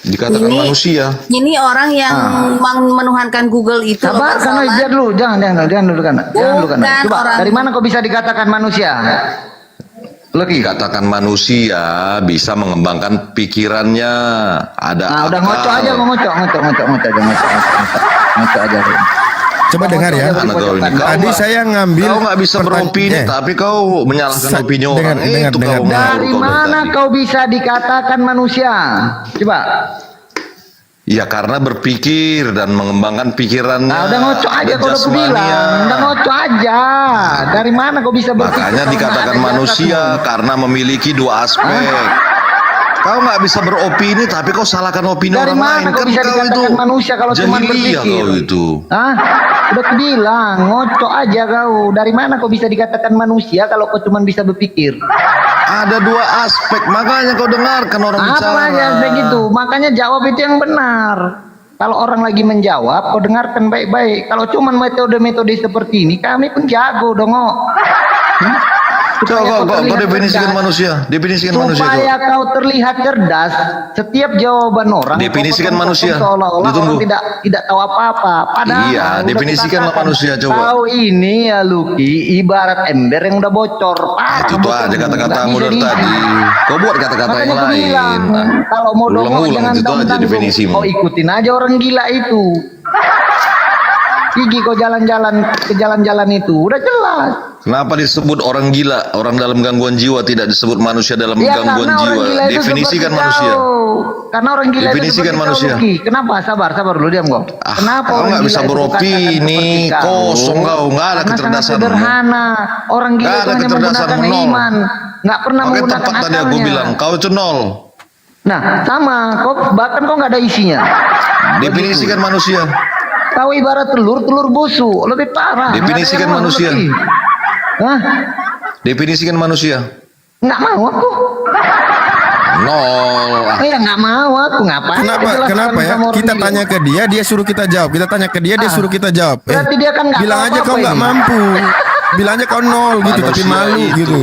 Dikatakan Ini- manusia. Ini orang yang menuhankan Google itu. Sabar, Pak karena Salman. biar dulu, jangan dulu kan. Bukan Coba, orang- dari mana kau bisa dikatakan manusia? Lucky. Dikatakan manusia bisa mengembangkan pikirannya. Ada Nah, udah akal. ngocok aja, ngocok aja. Coba dengar ya. Anak kau ini. Kau Tadi nggak- saya ngambil Kau nggak bisa beropini, tapi kau menyalahkan opini orang. dengar. Itu kau Dari menurut kau mana tadi. kau bisa dikatakan manusia? Coba. Ya karena berpikir dan mengembangkan pikirannya. Nah, udah ngocok aja dan kalau aku bilang. jasmania. Udah ngocok aja. Dari mana kau bisa berpikir? Makanya kalau dikatakan nggak ada manusia jasadmu? karena memiliki 2 aspek. Kau nggak bisa beropini, tapi kau salahkan opini Dari orang mana lain. kau Kan bisa kau dikatakan itu manusia kalau cuma jahiliyah berpikir? kau itu. Hah? Udah aku bilang, ngocok aja kau. Dari mana kau bisa dikatakan manusia kalau kau cuma bisa berpikir? Ada 2 aspek, makanya kau dengarkan orang bicara. Apa aja begitu? Makanya jawab itu yang benar. Kalau orang lagi menjawab, kau dengarkan baik-baik. Kalau cuma metode-metode seperti ini, kami pun jago dong. Kau definisikan manusia. Definisikan manusia Supaya kau. kau terlihat cerdas, setiap jawaban orang Definisikan kau potong-potong manusia. seolah-olah Ditunggu. orang tidak tahu apa-apa. Padahal Iya, udah definisikanlah kukatakan, manusia, coba. Kau ini ya Lucky ibarat ember yang udah bocor. Itu tuh aja kata-katamu dari tadi. Kau buat kata-kata Makanya yang aku lain. bilang, kalau mau dongok Ulang-ulang jangan itu aja tanggung-tanggung. definisimu. Kau ikutin aja orang gila itu. Gigi kau jalan-jalan ke jalan-jalan itu udah jelas. Kenapa disebut orang gila? Orang dalam gangguan jiwa tidak disebut manusia dalam Ya, gangguan karena orang jiwa. gila itu Definisikan seperti manusia. kau. Karena orang gila Definisikan itu seperti manusia. kau, Lucky. Kenapa? Sabar dulu diam kau. Kenapa kau orang nggak gila bisa itu beropini, kukatakan seperti kau? kosong kau, nggak ada Karena sangat kecerdasanmu. sederhana. Orang gila Nggak itu ada hanya kecerdasanmu, menggunakan nol. iman, nggak pernah Makanya menggunakan tepat tadi aku akalnya. bilang, kau itu 0. Nah, sama. Bahkan kau nggak ada isinya. Definisikan manusia. Tahu ibarat telur busuk, lebih parah. Definisikan Nggak ada yang mau manusia. lebih. Hah? Definisikan manusia. Nggak mau aku. nol. Ah, Ya nggak mau aku ngapain? Jelaskan Kenapa ya? sama orang Kita dia. tanya ke dia suruh kita jawab. Kita tanya ke dia suruh kita jawab. Berarti dia kan nggak bilang tahu aja kau apa-apa nggak ini. mampu. Bilang aja kau nol gitu, tapi manusia malu itu, gitu.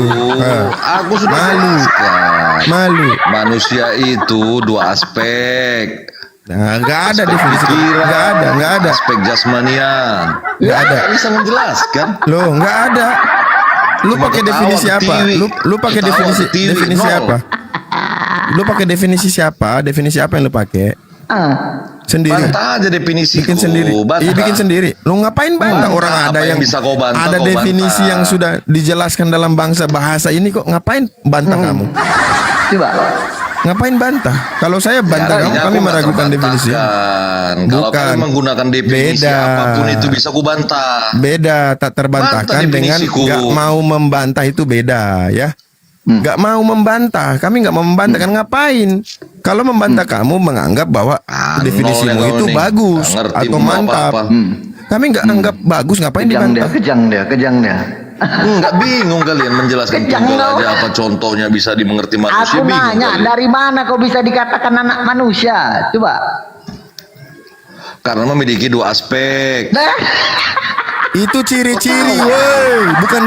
Aku sudah Malu. jelaskan. Malu. Manusia itu dua aspek. Nah, nggak ada definisi. Pikiran, Nggak ada. aspek jasmanian. Nggak ada. Nggak bisa menjelaskan. Loh, nggak ada. Lu Cuma pakai ketawa, definisi apa? ketiwi. Lu pakai Ketawa, definisi ketiwi, definisi nol. apa? Lu pakai definisi siapa? Definisi apa yang lu pakai? Sendiri. Bantah aja definisiku. Bikin sendiri. Bantah. Iya, bikin sendiri. Lu ngapain bantah? Bantah. Orang ada Apa yang yang bisa kau bantah, ada kau definisi bantah. yang sudah dijelaskan dalam bangsa bahasa ini, kok ngapain bantah kamu? Coba. Ngapain bantah? Kalau saya bantah kamu, Artinya kami aku nggak meragukan definisi. terbantahkan. Kalau Bukan. kalian menggunakan definisi Beda. apapun itu bisa ku bantah. Beda, tak terbantahkan Bantah dengan definisiku. gak mau membantah itu beda ya. Gak mau membantah, kami gak mau membantah kan ngapain? Kalau membantah kamu menganggap bahwa Ah, definisimu nol ya kau itu nih. bagus Nggak ngerti atau mau mantap. apa-apa. Kami gak anggap bagus, ngapain Kejang dia, dibantah? kejang dia. Enggak bingung kalian menjelaskan Kejang tunggal kau. aja apa contohnya bisa dimengerti manusia. Aku Bingung nanya, kalian. dari mana kau bisa dikatakan anak manusia? Coba. Karena memiliki dua aspek. Itu ciri-ciri, woi, bukan